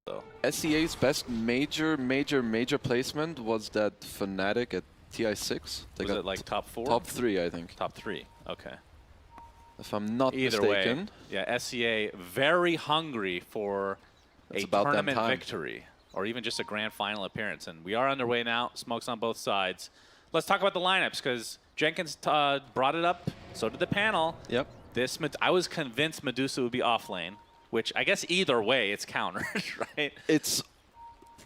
though. SCA's best major placement was that Fnatic at TI6. They Was got it like top 4? Top 3, I think. Top 3, okay. If I'm not Either mistaken. way, yeah, SCA very hungry for It's a about damn tournament time. victory, or even just a grand final appearance. And we are underway now. Smokes on both sides. Let's talk about the lineups, because Jenkins brought it up. So did the panel. Yep. I was convinced Medusa would be off lane, which I guess either way it's countered, right?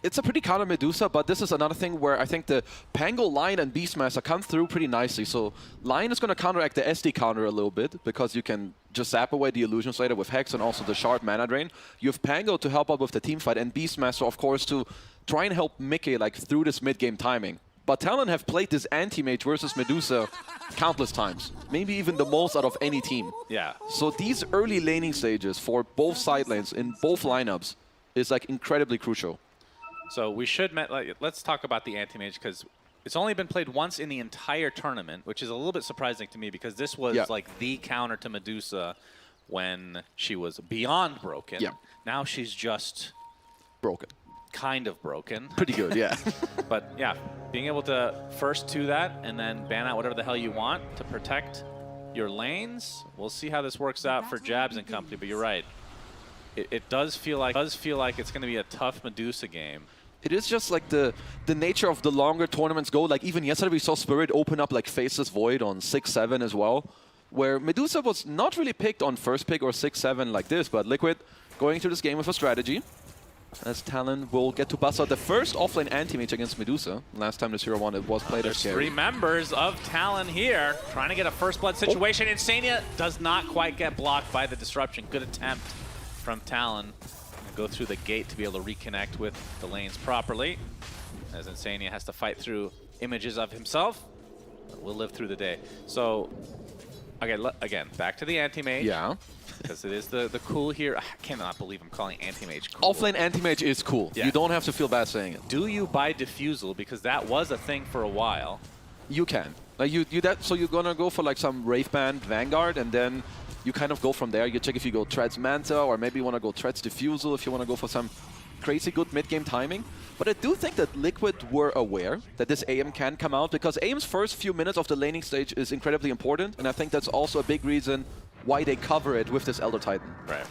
It's a pretty counter Medusa, but this is another thing where I think the Pango, Lion, and Beastmaster come through pretty nicely. So Lion is going to counteract the SD counter a little bit, because you can just zap away the illusions later with Hex and also the Shard mana drain. You have Pango to help out with the team fight, and Beastmaster, of course, to try and help miCKe like through this mid-game timing. But Talon have played this anti-mage versus Medusa countless times. Maybe even the most out of any team. Yeah. So these early laning stages for both side lanes in both lineups is like incredibly crucial. So we should, let's talk about the anti-mage, because it's only been played once in the entire tournament, which is a little bit surprising to me, because this was like the counter to Medusa when she was beyond broken. Yeah. Now she's just Broken. kind of broken. Pretty good, yeah. But yeah, being able to first to that and then ban out whatever the hell you want to protect your lanes. We'll see how this works out for Jabz and company, but you're right. It does feel like it's going to be a tough Medusa game. It is just like the nature of the longer tournaments go. Like even yesterday we saw Spirit open up like Faceless Void on 6-7 as well, where Medusa was not really picked on first pick or 6-7 like this, but Liquid going into this game with a strategy. As Talon will get to bust out the first offlane anti-mage against Medusa. Last time this 0-1 it was played as carry. 3 members of Talon here trying to get a first blood situation. iNSaNiA does not quite get blocked by the disruption. Good attempt from Talon. Go through the gate to be able to reconnect with the lanes properly, as iNSaNiA has to fight through images of himself. We'll live through the day. So, okay, again, back to the anti-mage. Yeah. Because it is the cool here. I cannot believe I'm calling anti-mage cool. Offlane anti-mage is cool. Yeah. You don't have to feel bad saying it. Do you buy Diffusal? Because that was a thing for a while. You can. Like so you're gonna go for like some Wraithband Vanguard, and then you kind of go from there. You check if you go Treads Manta, or maybe you want to go Treads Diffusal if you want to go for some crazy good mid-game timing. But I do think that Liquid were aware that this AM can come out, because AM's first few minutes of the laning stage is incredibly important, and I think that's also a big reason why they cover it with this Elder Titan. Right.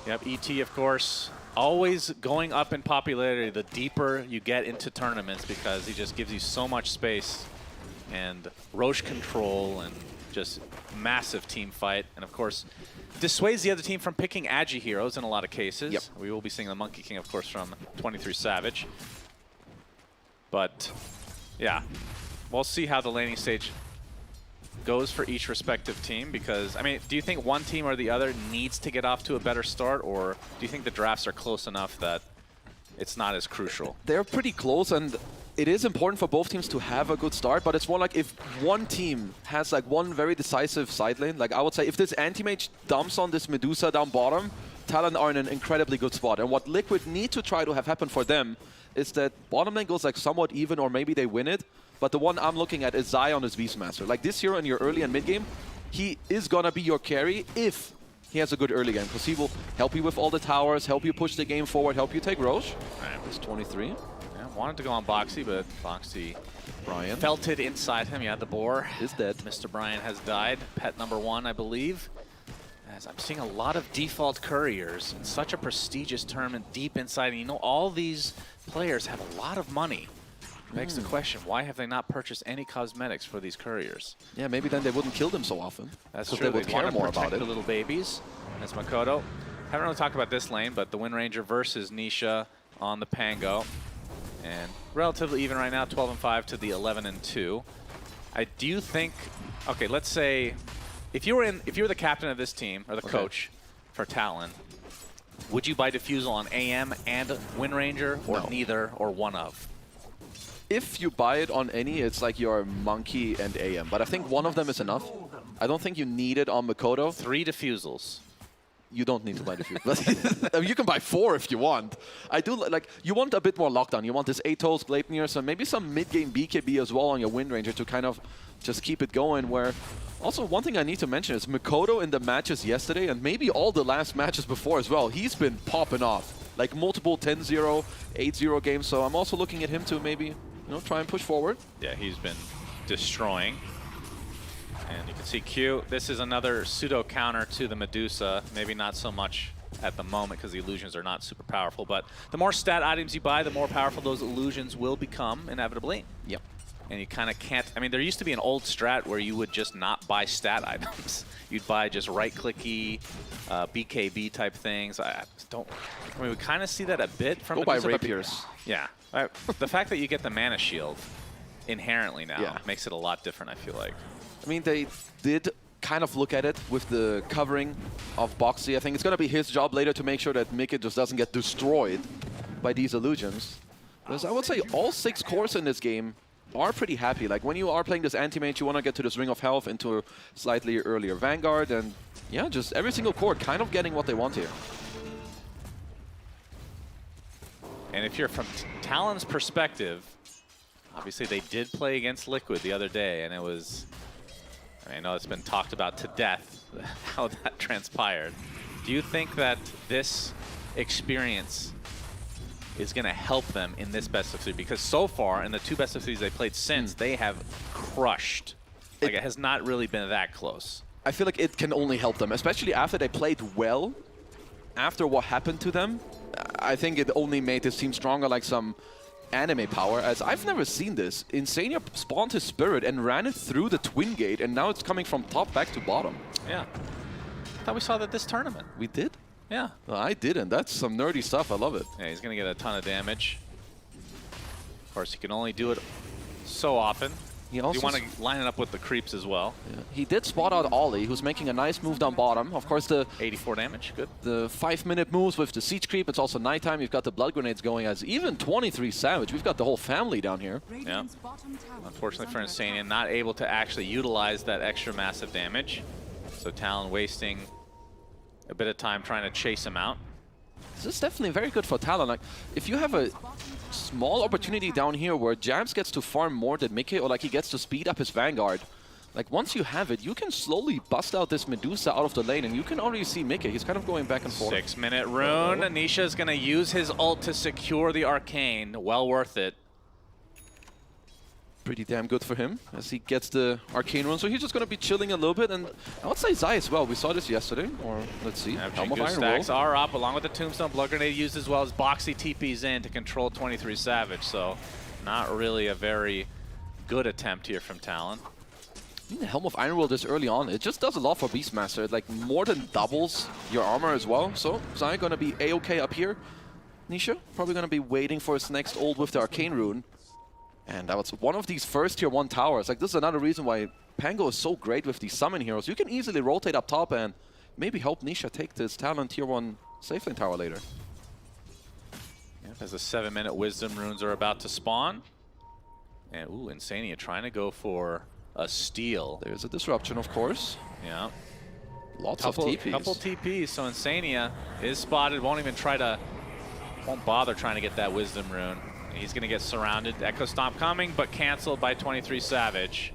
Yep, ET, of course, always going up in popularity the deeper you get into tournaments, because he just gives you so much space and Roche control and just massive team fight. And of course, dissuades the other team from picking agi heroes in a lot of cases. Yep. We will be seeing the Monkey King, of course, from 23 Savage. But yeah, we'll see how the laning stage goes for each respective team, because, I mean, do you think one team or the other needs to get off to a better start, or do you think the drafts are close enough that it's not as crucial? They're pretty close, and it is important for both teams to have a good start, but it's more like if one team has like one very decisive side lane, like I would say if this anti-mage dumps on this Medusa down bottom, Talon are in an incredibly good spot. And what Liquid need to try to have happen for them is that bottom lane goes like somewhat even, or maybe they win it. But the one I'm looking at is Zion as Beastmaster. Like this hero in your early and mid game, he is gonna be your carry if he has a good early game, because he will help you with all the towers, help you push the game forward, help you take Roche. Right. It's 23. Yeah, wanted to go on Boxi, but Boxi Brian felt it inside him. Yeah, the boar is dead. Mr. Brian has died. Pet number 1, I believe. As I'm seeing a lot of default couriers in such a prestigious tournament deep inside. And you know, all these players have a lot of money. Begs the question, why have they not purchased any cosmetics for these couriers? Yeah, maybe then they wouldn't kill them so often. That's true. true. They would care more about it. The little babies. That's Mikoto. Haven't really talked about this lane, but the Wind Ranger versus Nisha on the Pango. And relatively even right now, 12-5 to the 11-2. I do think, okay, let's say if you were the captain of this team or the coach for Talon, would you buy Diffusal on AM and Wind Ranger, or neither, or one of? If you buy it on any, it's like your Monkey and AM. But I think one of them is enough. I don't think you need it on Mikoto. 3 Diffusals. You don't need to buy Diffusal. I mean, you can buy 4 if you want. I do like, you want a bit more lockdown. You want this Atos, Gleipnir, so maybe some mid-game BKB as well on your Wind Ranger to kind of just keep it going. Where also, one thing I need to mention is Mikoto in the matches yesterday, and maybe all the last matches before as well, he's been popping off. like multiple 10-0, 8-0 games. So I'm also looking at him to maybe, try and push forward. Yeah, he's been destroying. And you can see Q. This is another pseudo counter to the Medusa. Maybe not so much at the moment because the illusions are not super powerful. But the more stat items you buy, the more powerful those illusions will become inevitably. Yep. And you kind of can't. I mean, there used to be an old strat where you would just not buy stat items. You'd buy just right-clicky, BKB type things. I mean, we kind of see that a bit from. Go buy rapiers. Yeah. The fact that you get the mana shield inherently now makes it a lot different, I feel like. I mean, they did kind of look at it with the covering of Boxi. I think it's going to be his job later to make sure that miCKe just doesn't get destroyed by these illusions. Because I would say all 6 cores in this game are pretty happy. Like, when you are playing this anti-mage, you want to get to this Ring of Health into a slightly earlier Vanguard, and yeah, just every single core kind of getting what they want here. And if you're from Talon's perspective, obviously they did play against Liquid the other day, and it was, I know it's been talked about to death how that transpired. Do you think that this experience is going to help them in this best of 3? Because so far, in the 2 best of 3s they played since, they have crushed. Like, it has not really been that close. I feel like it can only help them, especially after they played well. After what happened to them, I think it only made this team stronger, like some anime power, as I've never seen this. iNSaNiA spawned his Spirit and ran it through the Twin Gate, and now it's coming from top back to bottom. Yeah. I thought we saw that this tournament. We did? Yeah. Well, I didn't. That's some nerdy stuff. I love it. Yeah, he's going to get a ton of damage. Of course, he can only do it so often. You want to line it up with the creeps as well. Yeah. He did spot out Ollie, who's making a nice move down bottom. Of course, the 84 damage, good. The 5-minute moves with the siege creep. It's also nighttime. You've got the blood grenades going as even 23 Savage. We've got the whole family down here. Yeah. Unfortunately for iNSaNiA, not able to actually utilize that extra massive damage. So Talon wasting a bit of time trying to chase him out. This is definitely very good for Talon. Like, if you have a small opportunity down here where Jabz gets to farm more than miCKe, or like he gets to speed up his Vanguard, like once you have it, you can slowly bust out this Medusa out of the lane, and you can already see miCKe. He's kind of going back and forth. 6-minute rune. Nisha is going to use his ult to secure the Arcane. Well worth it. Pretty damn good for him as he gets the Arcane rune. So he's just going to be chilling a little bit, and I would say Zai as well. We saw this yesterday, or let's see. Helm of Iron stacks are up along with the Tombstone. Blood Grenade used as well as Boxi TPs in to control 23 Savage. So not really a very good attempt here from Talon. I mean, the Helm of Iron Will this early on, it just does a lot for Beastmaster. It like more than doubles your armor as well. So Zai going to be A-okay up here. Nisha probably going to be waiting for his next ult with the Arcane rune. And that was one of these first tier 1 towers. Like, this is another reason why Pango is so great with these summon heroes. You can easily rotate up top and maybe help Nisha take this Talon tier 1 safe lane tower later. Yeah, as the 7-minute wisdom runes are about to spawn. And ooh, iNSaNiA trying to go for a steal. There's a disruption, of course. Yeah. Lots of TPs. Couple TPs, so iNSaNiA is spotted, won't bother trying to get that wisdom rune. He's going to get surrounded. Echo Stomp coming, but canceled by 23 Savage.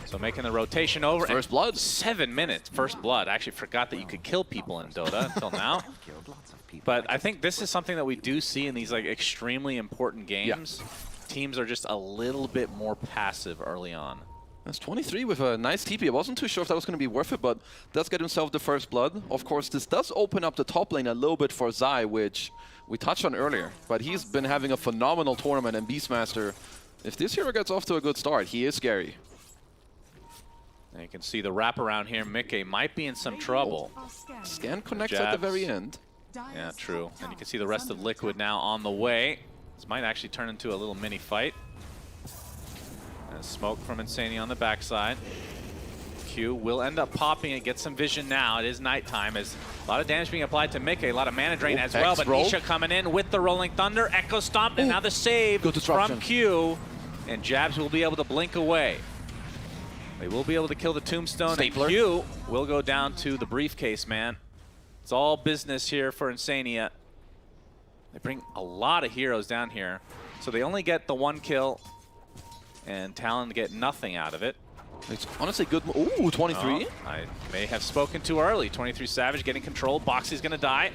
So making the rotation over. First blood. 7 minutes, first blood. I actually forgot that you could kill people in Dota until now. But I think this is something that we do see in these like extremely important games. Yeah. Teams are just a little bit more passive early on. That's 23 with a nice TP. I wasn't too sure if that was going to be worth it, but does get himself the first blood. Of course, this does open up the top lane a little bit for Zai, which we touched on earlier. But he's been having a phenomenal tournament, and Beastmaster, if this hero gets off to a good start, he is scary. And you can see the wraparound here. miCKe might be in some trouble. Scan connects at the very end. Yeah, true. And you can see the rest of Liquid now on the way. This might actually turn into a little mini fight. And smoke from iNSaNiA on the backside. Q will end up popping it, get some vision now. It is nighttime. As a lot of damage being applied to miCKe, a lot of mana drain as well. But Nisha coming in with the Rolling Thunder, Echo Stomp, and now the save from Q. And Jabz will be able to blink away. They will be able to kill the Tombstone. Stapler. And Q will go down to the briefcase, man. It's all business here for iNSaNiA. They bring a lot of heroes down here. So they only get the 1 kill, and Talon get nothing out of it. It's honestly good. Ooh, 23. I may have spoken too early. 23 Savage getting controlled. Boxi's going to die.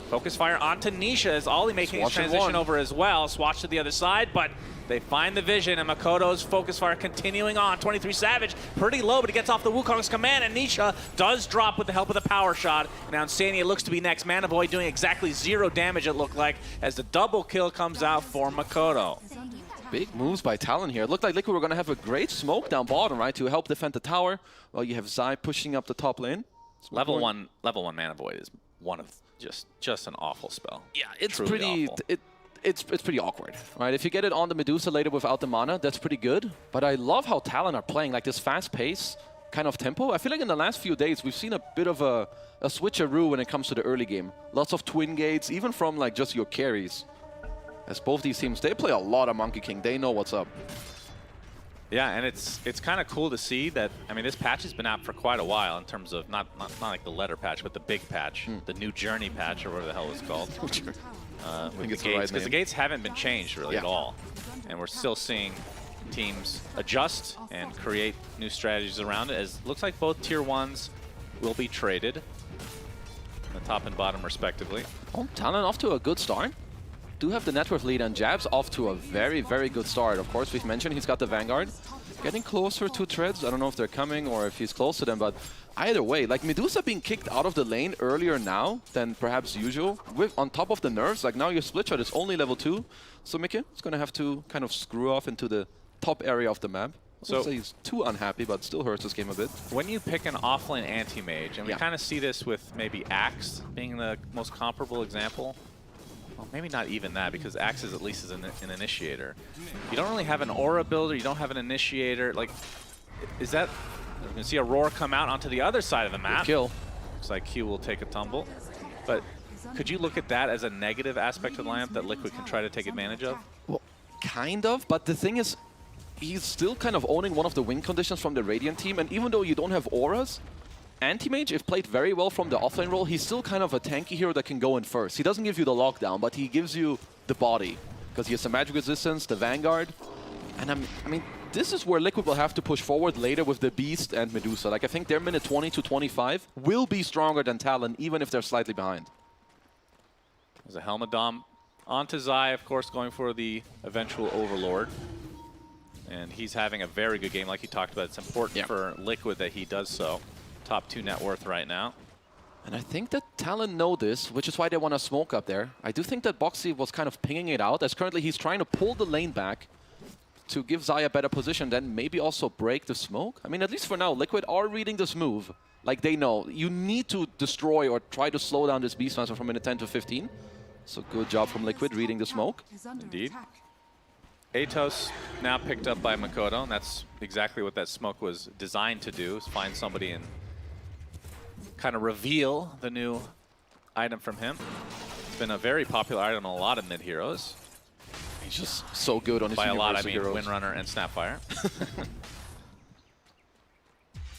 Focus fire onto Nisha as Ollie making his transition over as well. Swatch to the other side, but they find the vision, and Mikoto's focus fire continuing on. 23 Savage, pretty low, but he gets off the Wukong's command, and Nisha does drop with the help of the power shot. Now iNSaNiA looks to be next. Mana Boy doing exactly 0 damage, it looked like, as the double kill comes out for Mikoto. Big moves by Talon here. It looked like Liquid were going to have a great smoke down bottom, right, to help defend the tower. Well, you have Zai pushing up the top lane. Level one Mana Boy is one of just an awful spell. Yeah, it's Truly pretty awful. It's pretty awkward, right? If you get it on the Medusa later without the mana, that's pretty good. But I love how Talon are playing, like this fast pace kind of tempo. I feel like in the last few days we've seen a bit of a switcheroo when it comes to the early game. Lots of twin gates, even from like just your carries. As both these teams, they play a lot of Monkey King. They know what's up. Yeah, and it's kind of cool to see that. I mean, this patch has been out for quite a while in terms of not like the letter patch, but the big patch, the new Journey patch, or whatever the hell it's called. With the gates, because the gates haven't been changed really at all, and we're still seeing teams adjust and create new strategies around it. As it looks like both tier 1s will be traded, the top and bottom respectively. Oh, Talon off to a good start. Do have the net worth lead, and Jabz off to a very, very good start. Of course, we've mentioned he's got the Vanguard. Getting closer to Treads. I don't know if they're coming or if he's close to them, but either way, like Medusa being kicked out of the lane earlier now than perhaps usual. On top of the nerfs, like now your split shot is only level 2. So miCKe is going to have to kind of screw off into the top area of the map. I wouldn't say he's too unhappy, but still hurts this game a bit. When you pick an offlane anti-mage, and we kind of see this with maybe Axe being the most comparable example. Well, maybe not even that, because Axe is at least an initiator. You don't really have an aura builder, you don't have an initiator. Like, is that... You can see a roar come out onto the other side of the map. Good kill. Looks like Q will take a tumble. But could you look at that as a negative aspect of the lineup that Liquid can try to take advantage of? Well, kind of, but the thing is, he's still kind of owning one of the win conditions from the Radiant team, and even though you don't have auras, Anti-Mage, if played very well from the offlane role, he's still kind of a tanky hero that can go in first. He doesn't give you the lockdown, but he gives you the body, because he has the magic resistance, the Vanguard, and I mean, this is where Liquid will have to push forward later with the Beast and Medusa. Like, I think their minute 20 to 25 will be stronger than Talon, even if they're slightly behind. There's a Helmet Dom onto Zai, of course, going for the eventual Overlord. And he's having a very good game, like you talked about. It's important for Liquid that he does so. Top 2 net worth right now. And I think that Talon know this, which is why they want to smoke up there. I do think that Boxi was kind of pinging it out, as currently he's trying to pull the lane back to give Zai a better position, then maybe also break the smoke. I mean, at least for now, Liquid are reading this move. Like, they know you need to destroy or try to slow down this Beastmaster from minute 10 to 15. So good job from Liquid reading the smoke. Indeed. Atos now picked up by Mikoto, and that's exactly what that smoke was designed to do, is find somebody and kind of reveal the new item from him. It's been a very popular item on a lot of mid-heroes. He's just so good on his By a lot, I mean heroes. Windrunner and Snapfire.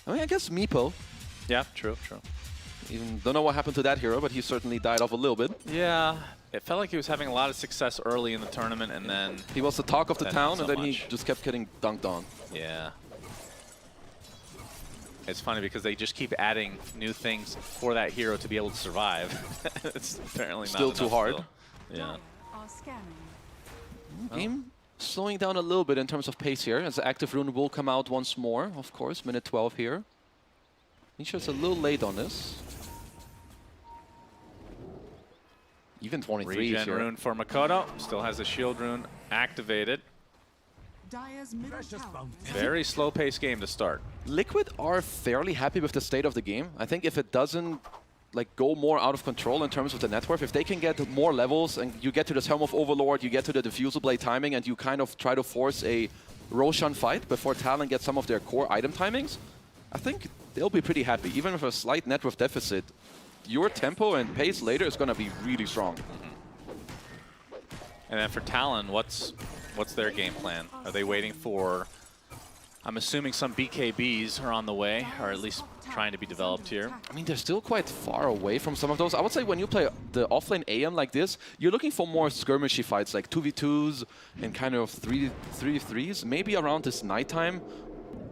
I mean, I guess Meepo. Yeah, true. Even don't know what happened to that hero, but he certainly died off a little bit. Yeah, it felt like he was having a lot of success early in the tournament, and then... He was the talk of the town, and then he just kept getting dunked on. Yeah. It's funny because they just keep adding new things for that hero to be able to survive. It's apparently still not too hard. Still. Yeah. Game slowing down a little bit in terms of pace here, as the active rune will come out once more, of course, minute 12 here. Nisha's a little late on this. Even 23 Regen here. rune for Mikoto. Still has the shield rune activated. Very slow-paced game to start. Liquid are fairly happy with the state of the game. I think if it doesn't go more out of control in terms of the net worth, if they can get more levels and you get to this Helm of Overlord, you get to the Diffusal Blade timing, and you kind of try to force a Roshan fight before Talon gets some of their core item timings, I think they'll be pretty happy. Even with a slight net worth deficit, your tempo and pace later is going to be really strong. And then for Talon, what's their game plan? Are they waiting for... I'm assuming some BKBs are on the way, or at least trying to be developed here. I mean, they're still quite far away from some of those. I would say when you play the offlane AM like this, you're looking for more skirmishy fights, like 2v2s and kind of 3v3s. Maybe around this nighttime,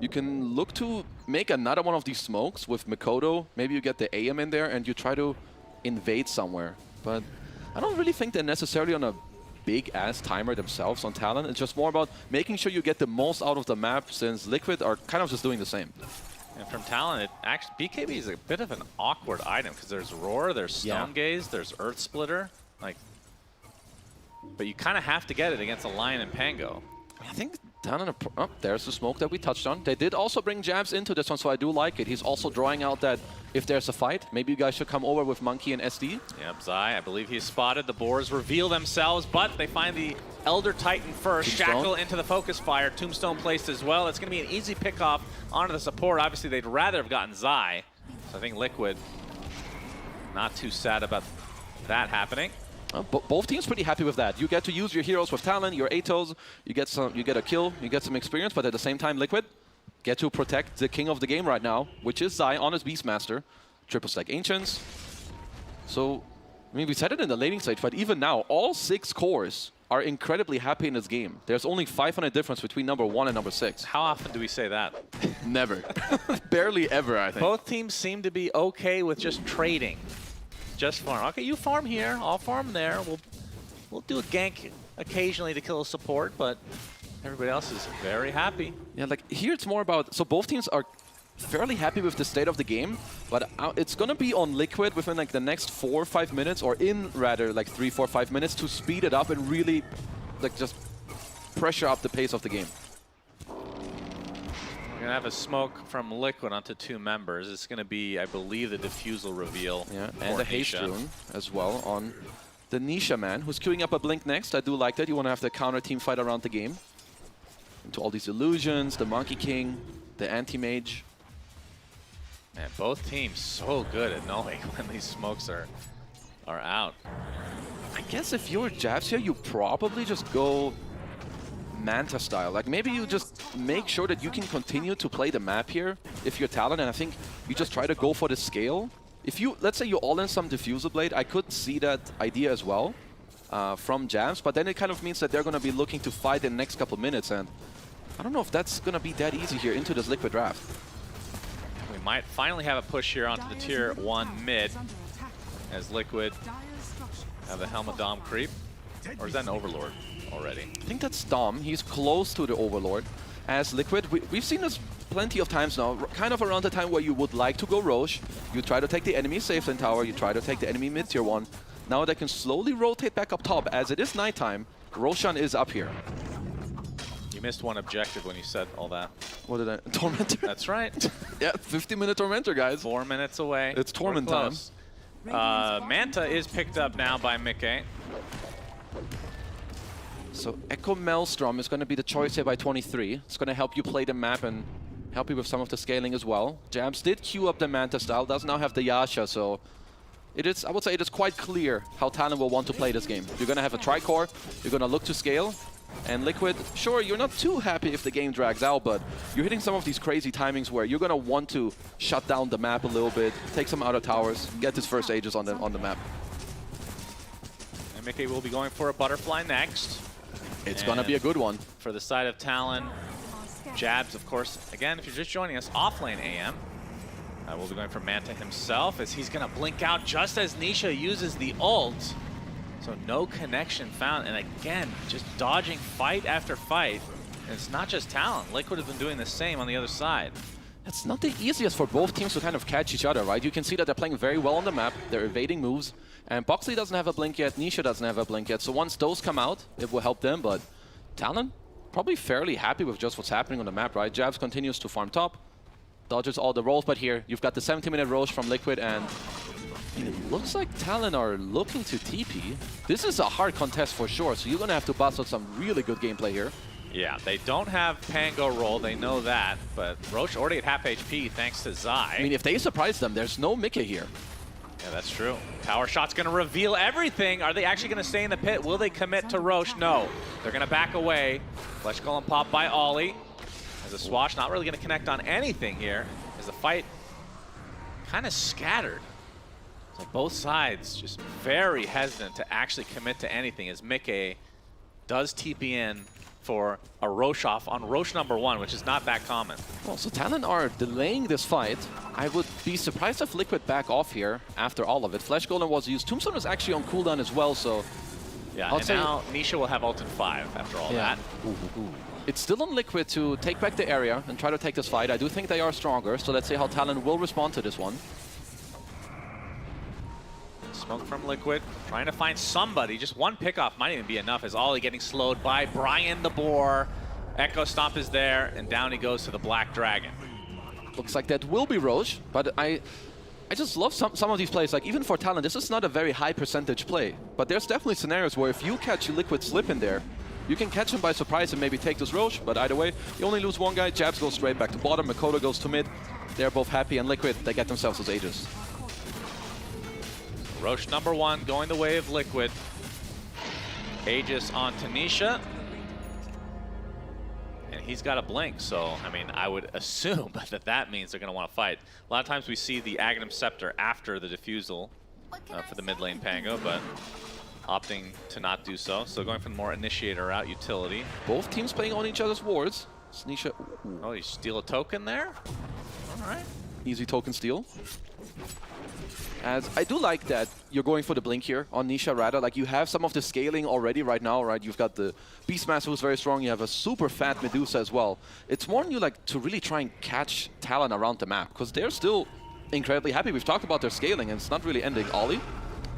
you can look to make another one of these smokes with Mikoto. Maybe you get the AM in there and you try to invade somewhere. But I don't really think they're necessarily on a big-ass timer themselves on Talon. It's just more about making sure you get the most out of the map, since Liquid are kind of just doing the same. And from Talon, it actually, BKB is a bit of an awkward item because there's Roar, there's Stone Gaze, there's Earth Splitter, like, but you kind of have to get it against a Lion and Pango. I think Talon, oh, there's the smoke that we touched on. They did also bring Jabz into this one, so I do like it. He's also drawing out that if there's a fight, maybe you guys should come over with miCKe and SD. Yep, Zai, I believe he's spotted. The boars reveal themselves, but they find the Elder Titan first. Tombstone. Shackle into the focus fire. Tombstone placed as well. It's going to be an easy pickoff onto the support. Obviously, they'd rather have gotten Zai. So I think Liquid not too sad about that happening. Both teams pretty happy with that. You get to use your heroes with Talon, your Atos, you get a kill, you get some experience, but at the same time, Liquid get to protect the king of the game right now, which is Zai on his Beastmaster. Triple stack Ancients. So, I mean, we said it in the laning stage, but even now, all 6 cores are incredibly happy in this game. There's only 500 difference between number 1 and number 6. How often do we say that? Never. Barely ever, I think. Both teams seem to be okay with just trading. Just farm. Okay, you farm here, I'll farm there. We'll do a gank occasionally to kill a support, but everybody else is very happy. Yeah, like here it's more about, so both teams are fairly happy with the state of the game, but it's gonna be on Liquid within like the next 4 or 5 minutes, or in rather like 3, 4, 5 minutes to speed it up and really like just pressure up the pace of the game. We're gonna have a smoke from Liquid onto 2 members. It's gonna be, I believe, the defusal reveal. Yeah, and the haste rune as well on the Nisha man, who's queuing up a blink next. I do like that. You want to have the counter team fight around the game. Into all these illusions, the Monkey King, the anti-mage. Man, both teams so good at knowing when these smokes are out. I guess if you're Jabz here, you probably just go Manta style. Like maybe you just make sure that you can continue to play the map here if you're Talon, and I think you just try to go for the scale. If you, let's say you all in some Diffusal Blade, I could see that idea as well from Jabz, but then it kind of means that they're going to be looking to fight in the next couple minutes, and I don't know if that's going to be that easy here into this Liquid draft. We might finally have a push here onto the tier 1 mid as Liquid have the Helmet Dom creep. Or is that an Overlord already? I think that's Dom. He's close to the Overlord. As Liquid, we've seen this plenty of times now, kind of around the time where you would like to go Roche. You try to take the enemy safe lane tower, you try to take the enemy mid tier 1. Now they can slowly rotate back up top. As it is nighttime, Roshan is up here. You missed one objective when you said all that. What did I? Tormentor? That's right. Yeah, 50-minute Tormentor, guys. 4 minutes away. It's Torment time. Manta is picked up now by miCKe. So Echo Maelstrom is going to be the choice here by 23. It's going to help you play the map and help you with some of the scaling as well. Jabz did queue up the Manta style, does now have the Yasha, so it is, I would say it is quite clear how Talon will want to play this game. You're going to have a Tricore, you're going to look to scale, and Liquid, sure, you're not too happy if the game drags out, but you're hitting some of these crazy timings where you're going to want to shut down the map a little bit, take some outer towers, get his first Aegis on the map. And miCKe will be going for a Butterfly next. It's going to be a good one. For the side of Talon, Jabz, of course, again, if you're just joining us, offlane AM. We'll be going for Manta himself as he's going to blink out just as Nisha uses the ult. So no connection found, and again, just dodging fight after fight. And it's not just Talon. Liquid have been doing the same on the other side. It's not the easiest for both teams to kind of catch each other, right? You can see that they're playing very well on the map. They're evading moves. And Boxi doesn't have a blink yet. Nisha doesn't have a blink yet. So once those come out, it will help them. But Talon, probably fairly happy with just what's happening on the map, right? Jabz continues to farm top, dodges all the rolls. But here, you've got the 70-minute Roche from Liquid. And it looks like Talon are looking to TP. This is a hard contest for sure. So you're going to have to bust out some really good gameplay here. Yeah, they don't have Pango roll, they know that, but Roche already at half HP thanks to Zai. I mean, if they surprise them, there's no miCKe here. Yeah, that's true. Power shot's going to reveal everything. Are they actually going to stay in the pit? Will they commit to Roche? No. They're going to back away. Flesh Golem pop by Ollie. As a Swash not really going to connect on anything here, as the fight kind of scattered. It's like both sides just very hesitant to actually commit to anything as miCKe does TP in for a Roche off on Roche #1, which is not that common. Well, so Talon are delaying this fight. I would be surprised if Liquid back off here after all of it. Flash Golem was used. Tombstone was actually on cooldown as well, so... Yeah, and now Nisha will have ulted 5 after all that. It's still on Liquid to take back the area and try to take this fight. I do think they are stronger, so let's see how Talon will respond to this one. Smoke from Liquid, trying to find somebody. Just one pickoff might even be enough, as Ollie getting slowed by Brian the Boar. Echo Stomp is there, and down he goes to the Black Dragon. Looks like that will be Roche, but I just love some of these plays. Like, even for Talon, this is not a very high percentage play, but there's definitely scenarios where if you catch Liquid slip in there, you can catch him by surprise and maybe take this Roche, but either way, you only lose one guy. Jabz goes straight back to bottom, Mikoto goes to mid. They're both happy, and Liquid, they get themselves those Aegis. Roche #1 going the way of Liquid. Aegis on Nisha. And he's got a blink, so, I mean, I would assume that means they're going to want to fight. A lot of times we see the Aghanim Scepter after the defusal for the mid lane Pango, but opting to not do so. So going for the more initiator route, utility. Both teams playing on each other's wards. Nisha, oh, you steal a token there? All right. Easy token steal. As I do like that you're going for the blink here on Nisha rather. Like, you have some of the scaling already right now, right? You've got the Beastmaster who's very strong. You have a super fat Medusa as well. It's more on you like to really try and catch Talon around the map, because they're still incredibly happy. We've talked about their scaling and it's not really ending. Ollie.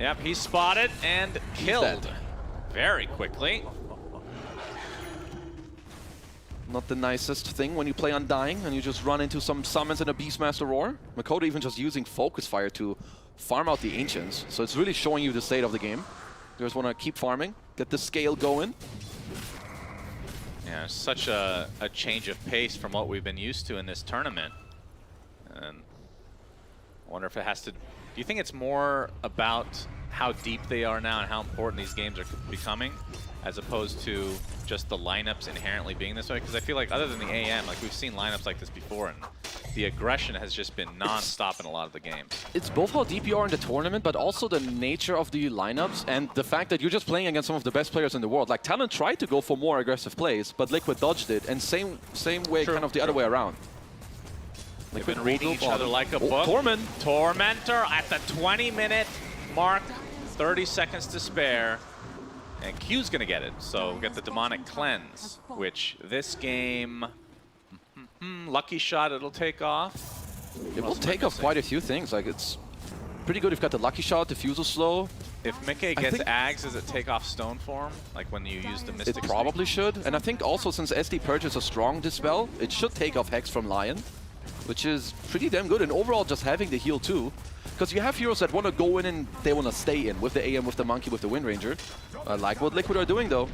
Yep, he's spotted and killed very quickly. Not the nicest thing when you play Undying and you just run into some summons and a Beastmaster Roar. Mikoto even just using Focus Fire to farm out the Ancients. So it's really showing you the state of the game. You just want to keep farming, get the scale going. Yeah, such a change of pace from what we've been used to in this tournament. And I wonder if it has to... Do you think it's more about how deep they are now and how important these games are becoming, as opposed to just the lineups inherently being this way? Because I feel like other than the AM, like, we've seen lineups like this before, and the aggression has just been non-stop in a lot of the games. It's both how deep you are in the tournament, but also the nature of the lineups and the fact that you're just playing against some of the best players in the world. Like, Talon tried to go for more aggressive plays, but Liquid dodged it, and same way, kind of the other way around. They've been reading each other like a book. Tormentor at the 20-minute mark, 30 seconds to spare. And Q's going to get it, so we get the Demonic Cleanse, which this game, lucky shot, it'll take off. It will take off quite a few things. Like, it's pretty good. You've got the lucky shot, diffusal slow. If miCKe gets Ags, does it take off Stone Form? Like when you use the Mystic? It probably should. And I think also since SD purchased a strong Dispel, it should take off Hex from Lion, which is pretty damn good. And overall, just having the heal too. Because you have heroes that want to go in and they want to stay in with the AM, with the Monkey, with the Wind Ranger. I like what Liquid are doing though.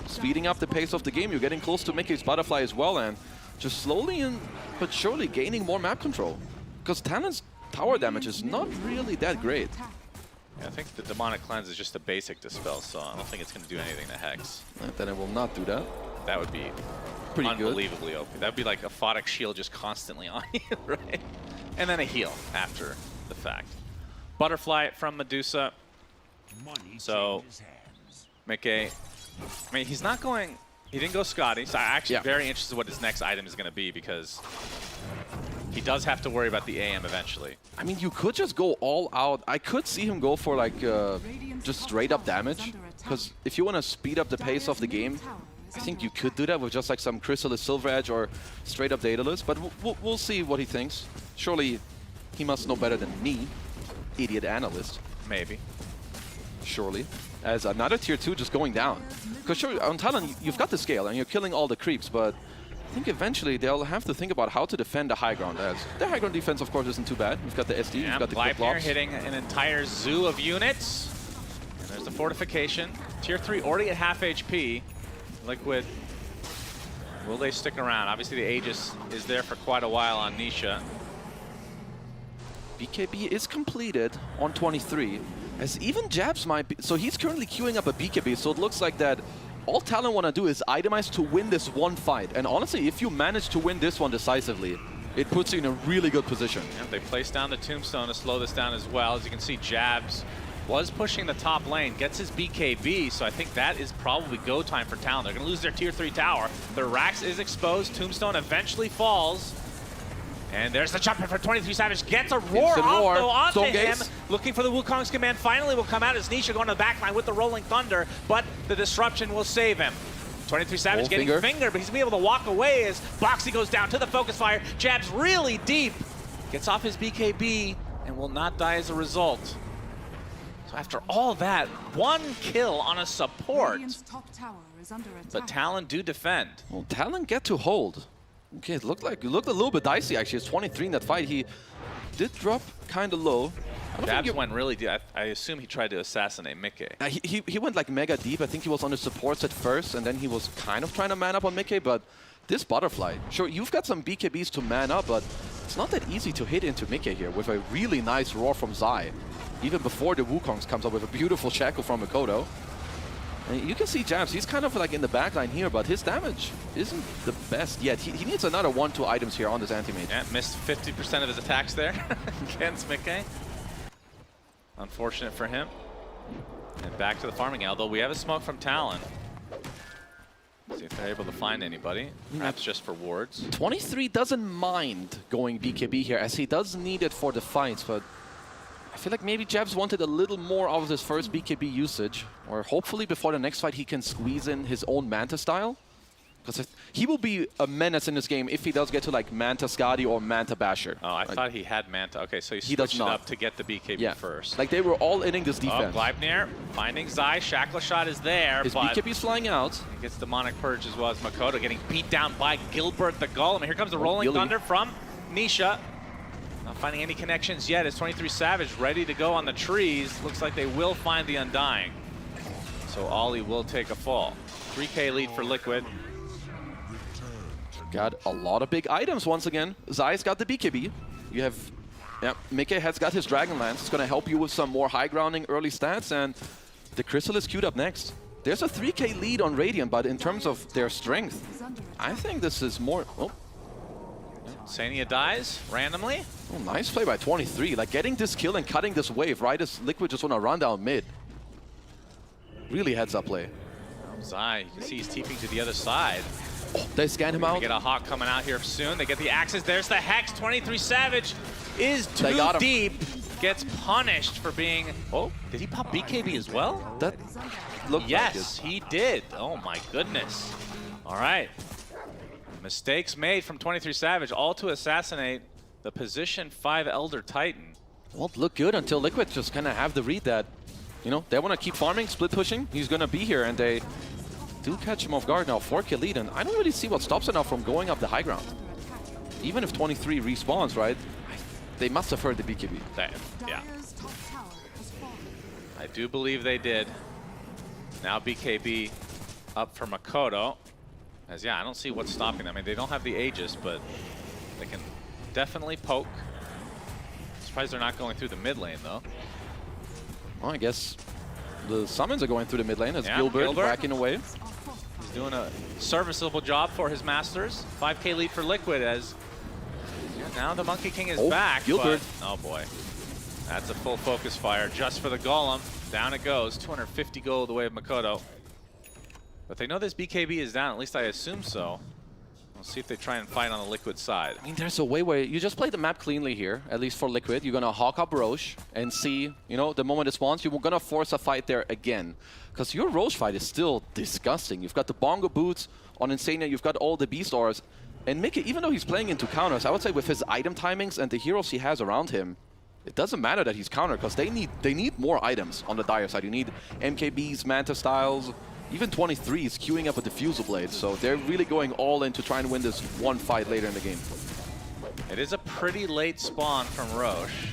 Speeding up the pace of the game. You're getting close to miCKe's Butterfly as well, and just slowly but surely gaining more map control. Because Talon's tower damage is not really that great. Yeah, I think the Demonic Cleanse is just a basic Dispel, so I don't think it's going to do anything to Hex. Then it will not do that. That would be pretty unbelievably OP. That would be like a Photic Shield just constantly on you, right? And then a heal after the fact. Butterfly from Medusa. So miCKe, I mean, he's not going, he didn't go Scotty, so I'm actually very interested in what his next item is going to be, because he does have to worry about the AM eventually. I mean, you could just go all out. I could see him go for like just straight up damage, because if you want to speed up the pace of the game, I think you could do that with just like some Chrysalis Silver Edge or straight up Daedalus, but we'll see what he thinks. Surely he must know better than me, idiot analyst. Maybe. Surely. As another tier 2 just going down. Because sure, on Talon, you've got the scale and you're killing all the creeps, but I think eventually they'll have to think about how to defend the high ground. As the high ground defense, of course, isn't too bad. You've got the SD, you've got the quick blocks. Hitting an entire zoo of units. And there's the fortification. Tier 3 already at half HP. Liquid, will they stick around? Obviously the Aegis is there for quite a while on Nisha. BKB is completed on 23, as even Jabz might be, so he's currently queuing up a BKB, so it looks like that all Talon want to do is itemize to win this one fight. And honestly, if you manage to win this one decisively, it puts you in a really good position. Yeah, they place down the Tombstone to slow this down as well. As you can see, Jabz was pushing the top lane, gets his BKB, so I think that is probably go time for Talon. They're going to lose their tier 3 tower. Their Rax is exposed. Tombstone eventually falls. And there's the jump in for 23Savage. Gets a roar off, though, onto him. Looking for the Wukong's command. Finally will come out as Nisha going to the backline with the Rolling Thunder, but the disruption will save him. 23Savage getting finger, but he's going to be able to walk away as Boxi goes down to the focus fire. Jabz really deep. Gets off his BKB and will not die as a result. So after all that, 1 kill on a support. But Talon do defend. Well, Talon get to hold. Okay, it looked a little bit dicey actually. It's 23 in that fight. He did drop kind of low. Jabz went really deep. I assume he tried to assassinate miCKe. He went like mega deep. I think he was on the supports at first, and then he was kind of trying to man up on miCKe, but this butterfly, sure, you've got some BKBs to man up, but it's not that easy to hit into miCKe here with a really nice roar from Zai. Even before the Wukongs comes up with a beautiful shackle from Mikoto. And you can see Jabz, he's kind of like in the backline here, but his damage isn't the best yet. He needs another 1-2 items here on this anti-mage. Yeah, missed 50% of his attacks there against miCKe. Unfortunate for him. And back to the farming, although we have a smoke from Talon. See if they're able to find anybody, perhaps just for wards. 23 doesn't mind going BKB here, as he does need it for the fights, but I feel like maybe Jabz wanted a little more out of his first BKB usage, or hopefully before the next fight he can squeeze in his own Manta style. Because he will be a menace in this game if he does get to like Manta Skadi or Manta Basher. Oh, I thought he had Manta. Okay, so he switched it up to get the BKB first. Like they were all inning this defense. Oh, Gleipnir finding Zai. Shackle shot is there. His but BKB's flying out. He gets Demonic Purge as well as Mikoto getting beat down by Gilbert the Golem. And here comes the Rolling Thunder from Nisha. Not finding any connections yet as 23Savage ready to go on the trees. Looks like they will find the Undying. So Ollie will take a fall. 3K lead for Liquid. Got a lot of big items once again. Zai's got the BKB. You have, miCKe has got his Dragon Lance. It's going to help you with some more high grounding early stats, and the Crystal is queued up next. There's a 3K lead on Radiant, but in terms of their strength, I think this is more... Oh. iNSaNiA dies randomly. Oh, nice play by 23. Like getting this kill and cutting this wave right as Liquid just want to run down mid. Really heads up play. Zai, you can see he's TPing to the other side. Oh, they scan him out. They get a Hawk coming out here soon. They get the axes. There's the Hex. 23Savage is too deep. Gets punished for being... Oh, did he pop BKB as well? That looked yes, like it. He did. Oh my goodness. All right. Mistakes made from 23Savage, all to assassinate the position 5 Elder Titan. Won't look good until Liquid just kind of have the read that, you know, they want to keep farming, split pushing. He's going to be here, and they do catch him off guard now. 4K lead, and I don't really see what stops it now from going up the high ground. Even if 23 respawns, right? They must have heard the BKB. Yeah. I do believe they did. Now BKB up for Mikoto. As I don't see what's stopping them. I mean, they don't have the Aegis, but they can definitely poke. Surprised they're not going through the mid lane, though. Well, I guess the summons are going through the mid lane as Gilbert backing away. He's doing a serviceable job for his masters. 5K lead for Liquid as now the Monkey King is back. Gilbert. But, oh boy. That's a full focus fire just for the Golem. Down it goes. 250 gold away of Mikoto. But they know this BKB is down. At least I assume so. We'll see if they try and fight on the Liquid side. I mean, there's a way where you just play the map cleanly here, at least for Liquid. You're going to hawk up Roche and see, you know, the moment it spawns, you're going to force a fight there again. Because your Roche fight is still disgusting. You've got the Bongo Boots on iNSaNiA, you've got all the B-Stars. And miCKe, even though he's playing into counters, I would say with his item timings and the heroes he has around him, it doesn't matter that he's countered, because they need more items on the Dire side. You need MKBs, Manta Styles. Even 23 is queuing up a Diffusal Blade, so they're really going all in to try and win this one fight later in the game. It is a pretty late spawn from Roche.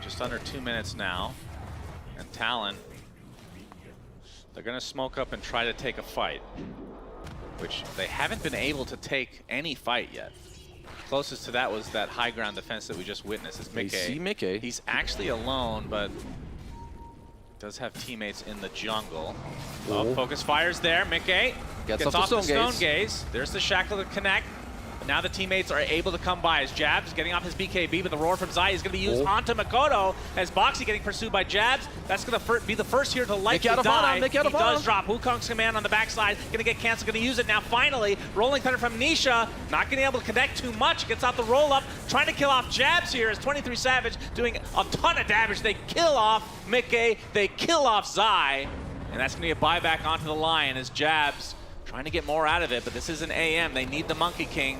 Just under 2 minutes now. And Talon, they're going to smoke up and try to take a fight, which they haven't been able to take any fight yet. Closest to that was that high ground defense that we just witnessed. It's miCKe. See miCKe. He's actually alone, but does have teammates in the jungle. Oh, focus fires there. miCKe gets off the Stone Gaze. There's the Shackle to connect. But now the teammates are able to come by as Jabz is getting off his BKB, but the roar from Zai is going to be used onto Mikoto as Boxi getting pursued by Jabz. That's going to be the first here to likely die. He does drop Wukong's command on the backside, going to get canceled, going to use it now finally. Rolling Thunder from Nisha, not going to be able to connect too much, gets out the roll up, trying to kill off Jabz here as 23 Savage doing a ton of damage. They kill off miCKe, they kill off Zai, and that's going to be a buyback onto the Lion as Jabz trying to get more out of it, but this is an AM. They need the Monkey King.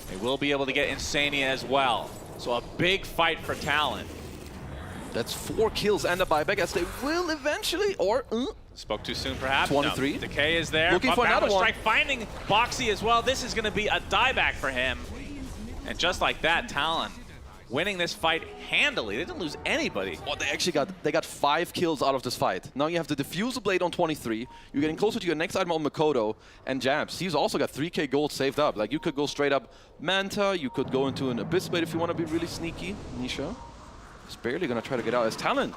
They will be able to get iNSaNiA as well. So a big fight for Talon. That's 4 kills and a buyback as they will eventually, or... Spoke too soon, perhaps. 23. No. Decay is there. Looking for another one. Strike finding Boxi as well. This is going to be a dieback for him. And just like that, Talon winning this fight handily. They didn't lose anybody. Well, they got 5 kills out of this fight. Now you have the Diffusal Blade on 23. You're getting closer to your next item on Mikoto and Jabz. He's also got 3k gold saved up. Like, you could go straight up Manta. You could go into an Abyss Blade if you want to be really sneaky. Nisha is barely going to try to get out as Talon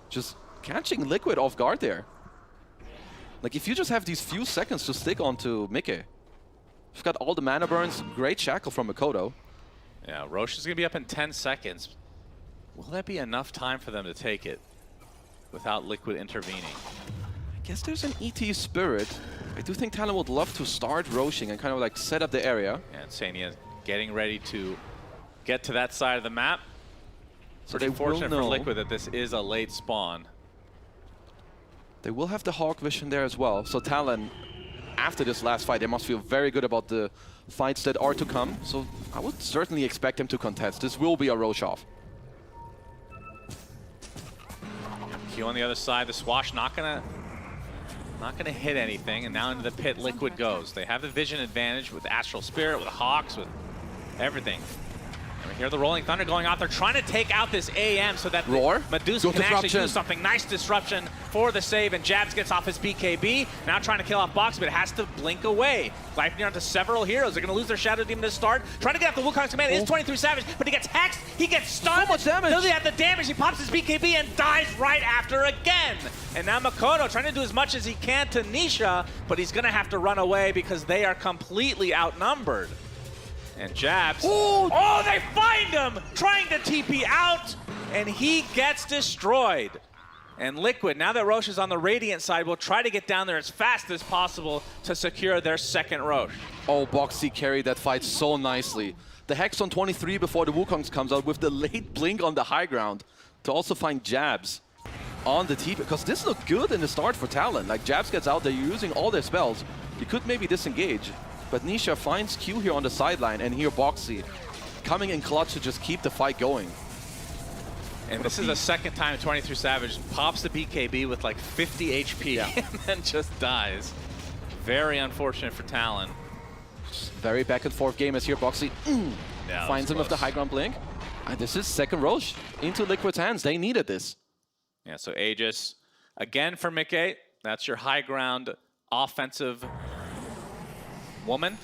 just catching Liquid off guard there. Like, if you just have these few seconds to stick onto miCKe, you've got all the mana burns, great shackle from Mikoto. Yeah, Roche is going to be up in 10 seconds. Will that be enough time for them to take it without Liquid intervening? I guess there's an ET spirit. I do think Talon would love to start roaching and kind of like set up the area. And iNSaNiA getting ready to get to that side of the map. So Pretty fortunate for Liquid that this is a late spawn. They will have the Hawk vision there as well. So Talon, after this last fight, they must feel very good about the fights that are to come. So I would certainly expect them to contest. This will be a Roche off. Q on the other side, the Swash not gonna hit anything, and now into the pit Liquid goes. They have the vision advantage with Astral Spirit, with Hawks, with everything. And we hear the Rolling Thunder going out. They're trying to take out this AM so that Medusa can actually do something. Nice disruption for the save, and Jabz gets off his BKB. Now trying to kill off Boxi, but it has to blink away. Lifening onto several heroes. They're going to lose their Shadow Demon to start. Trying to get off the Wukong's command is 23 Savage, but he gets hexed. He gets stunned. So much damage. Does he have the damage? He pops his BKB and dies right after again. And now Mikoto trying to do as much as he can to Nisha, but he's going to have to run away because they are completely outnumbered. And Jabz, oh, they find him trying to TP out, and he gets destroyed. And Liquid, now that Roche is on the Radiant side, will try to get down there as fast as possible to secure their second Roche. Oh, Boxi carried that fight so nicely. The Hex on 23 before the Wukong's comes out with the late blink on the high ground to also find Jabz on the TP. Because this looked good in the start for Talon. Like, Jabz gets out there using all their spells. You could maybe disengage. But Nisha finds Q here on the sideline, and here Boxi coming in clutch to just keep the fight going. And this is the second time 23 Savage pops the BKB with like 50 HP and then just dies. Very unfortunate for Talon. Very back and forth game as here Boxi finds him with the high ground blink. And this is second Roche into Liquid's hands. They needed this. Yeah, so Aegis again for miCKe. That's your high ground offensive woman,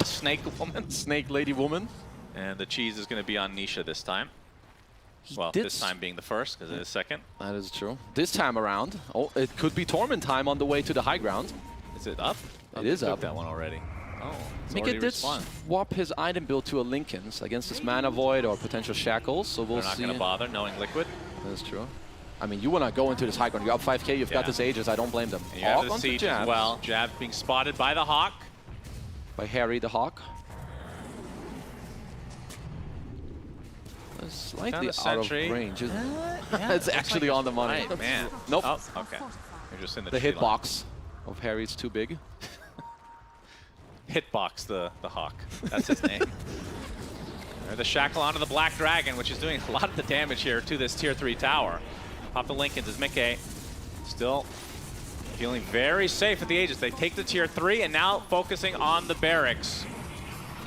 snake woman. Snake lady woman. And the cheese is going to be on Nisha this time. Well, this time being the first, because it is second. That is true. This time around, oh, it could be Torment time on the way to the high ground. Is it up? It is up. That one already. Oh, miCKe did swap his item build to a Linken's against this Mana Void or potential Shackles, so we'll see. They're not going to bother, knowing Liquid. That's true. I mean, you want to go into this high ground. You're up 5k, you've got this Aegis, I don't blame them. And you have the siege as well. Jabz being spotted by the Hawk. By Harry the Hawk. Slightly out of range. It's actually on the money. Right, man. Nope. Oh, okay. You're just in the hitbox of Harry's too big. Hitbox the Hawk. That's his name. The shackle onto the Black Dragon, which is doing a lot of the damage here to this tier 3 tower. Pop the Linken's as miCKe still feeling very safe at the Aegis. They take the tier 3 and now focusing on the barracks.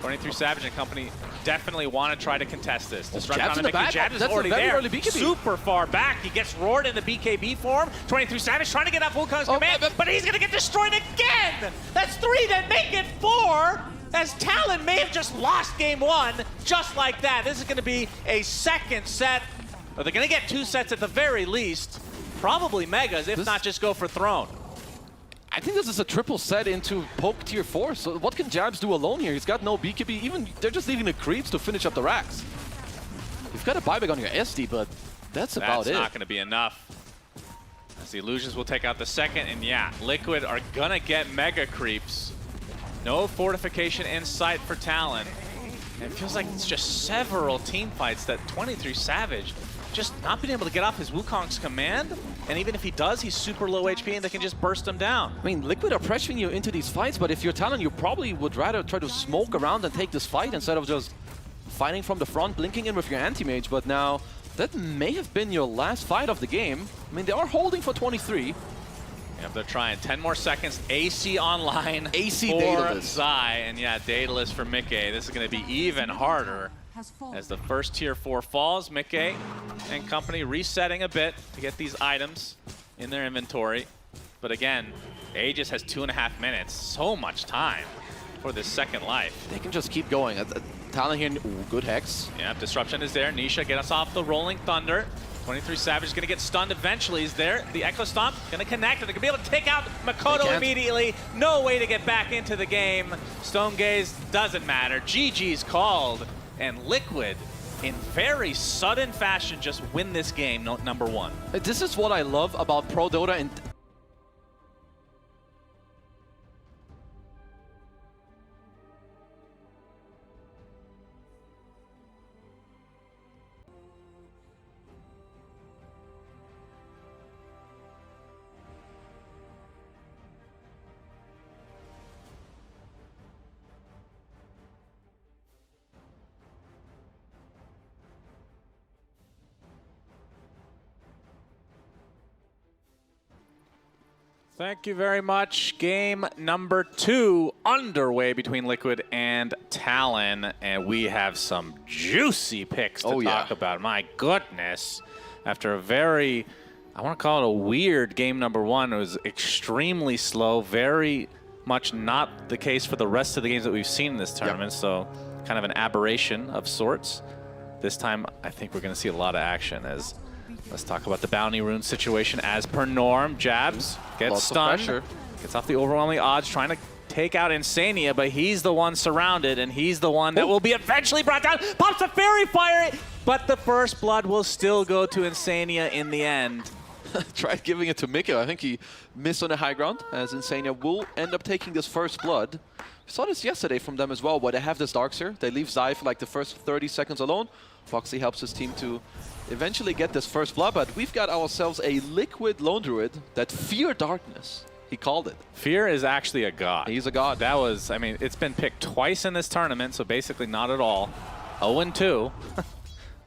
23 Savage and company definitely want to try to contest this. Jabz in the back. Jabz is already there. Super far back. He gets roared in the BKB form. 23 Savage trying to get off Wukong's command, but he's going to get destroyed again. That's 3 to make it 4. As Talon may have just lost game 1 just like that. This is going to be a second set. Or they're going to get 2 sets at the very least. Probably Megas, if not just go for Throne. I think this is a triple set into poke tier 4. So what can Jabz do alone here? He's got no BKB. Even they're just leaving the creeps to finish up the racks. You've got a buyback on your SD, but that's about it. That's not going to be enough. As the illusions will take out the second, and yeah, Liquid are gonna get mega creeps. No fortification in sight for Talon. And it feels like it's just several team fights that 23Savage just not being able to get off his Wukong's command. And even if he does, he's super low HP and they can just burst him down. I mean, Liquid are pressuring you into these fights, but if you're Talon, you probably would rather try to smoke around and take this fight instead of just fighting from the front, blinking in with your anti-mage. But now, that may have been your last fight of the game. I mean, they are holding for 23. Yep, they're trying. 10 more seconds. AC online. AC for Daedalus. Zai. And yeah, Daedalus for miCKe. This is going to be even harder as the first tier 4 falls. miCKe and company resetting a bit to get these items in their inventory. But again, Aegis has 2.5 minutes. So much time for this second life. They can just keep going. Talon here, ooh, good Hex. Yeah, disruption is there. Nisha, get us off the Rolling Thunder. 23Savage is going to get stunned eventually. He's there. The Echo Stomp going to connect. They're going to be able to take out Mikoto immediately. No way to get back into the game. Stone Gaze doesn't matter. GG's called. And Liquid, in very sudden fashion, just win this game, number 1. This is what I love about Pro Dota and Thank you very much. Game number 2 underway between Liquid and Talon. And we have some juicy picks to talk about. My goodness. After a very, I want to call it a weird game number 1. It was extremely slow. Very much not the case for the rest of the games that we've seen in this tournament. So kind of an aberration of sorts. This time, I think we're going to see a lot of action as... Let's talk about the bounty rune situation as per norm. Jabz gets stunned, gets off the overwhelming odds, trying to take out iNSaNiA, but he's the one surrounded, and he's the one that will be eventually brought down. Pops a fairy fire, but the first blood will still go to iNSaNiA in the end. Tried giving it to miCKe. I think he missed on the high ground, as iNSaNiA will end up taking this first blood. We saw this yesterday from them as well, where they have this Darkseer. They leave Zai for like the first 30 seconds alone. Boxi helps his team to eventually get this first blood, but we've got ourselves a Liquid Lone Druid that fear darkness. He called it. Fear is actually a god. He's a god. That was, I mean, it's been picked twice in this tournament, so basically not at all. 0-2.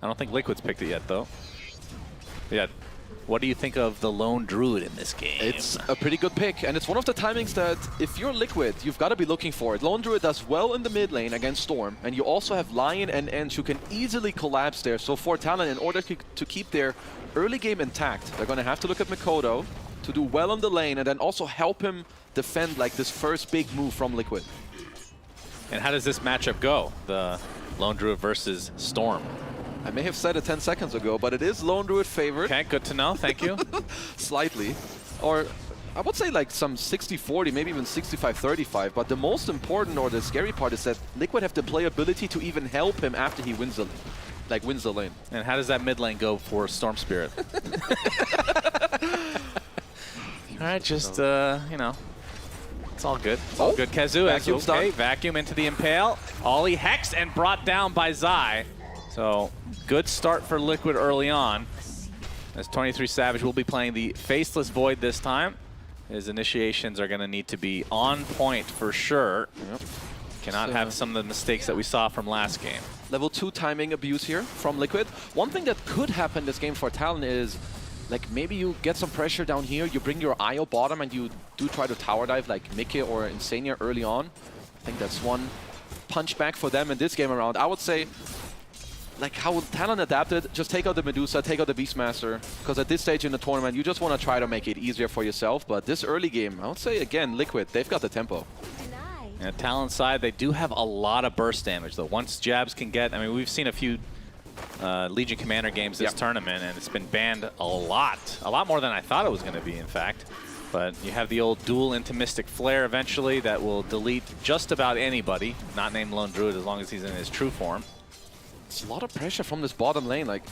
I don't think Liquid's picked it yet, though. Yeah. What do you think of the Lone Druid in this game? It's a pretty good pick, and it's one of the timings that if you're Liquid, you've got to be looking for it. Lone Druid does well in the mid lane against Storm, and you also have Lion and Ench who can easily collapse there. So for Talon, in order to keep their early game intact, they're going to have to look at Mikoto to do well in the lane, and then also help him defend like this first big move from Liquid. And how does this matchup go? The Lone Druid versus Storm. I may have said it 10 seconds ago, but it is Lone Druid favored. Okay, good to know. Thank you. Slightly. Or I would say like some 60-40, maybe even 65-35. But the most important or the scary part is that Liquid have the playability to even help him after he wins the lane. And how does that mid lane go for Storm Spirit? All right, just, you know, it's all good. It's all good. Kezu, vacuum okay, vacuum into the Impale. Ollie Hex and brought down by Zai. So, good start for Liquid early on. As 23Savage will be playing the Faceless Void this time. His initiations are going to need to be on point for sure. Yep. Cannot have some of the mistakes that we saw from last game. Level 2 timing abuse here from Liquid. One thing that could happen this game for Talon is, like, maybe you get some pressure down here, you bring your IO bottom, and you do try to tower dive like miCKe or iNSaNiA early on. I think that's one punch back for them in this game around. I would say, like how Talon adapted, just take out the Medusa, take out the Beastmaster, because at this stage in the tournament, you just want to try to make it easier for yourself. But this early game, I would say, again, Liquid, they've got the tempo. And Talon side, they do have a lot of burst damage, though. Once Jabz can get, I mean, we've seen a few Legion Commander games this tournament, and it's been banned a lot more than I thought it was going to be, in fact. But you have the old duel into Mystic Flare eventually that will delete just about anybody, not named Lone Druid, as long as he's in his true form. It's a lot of pressure from this bottom lane. Like,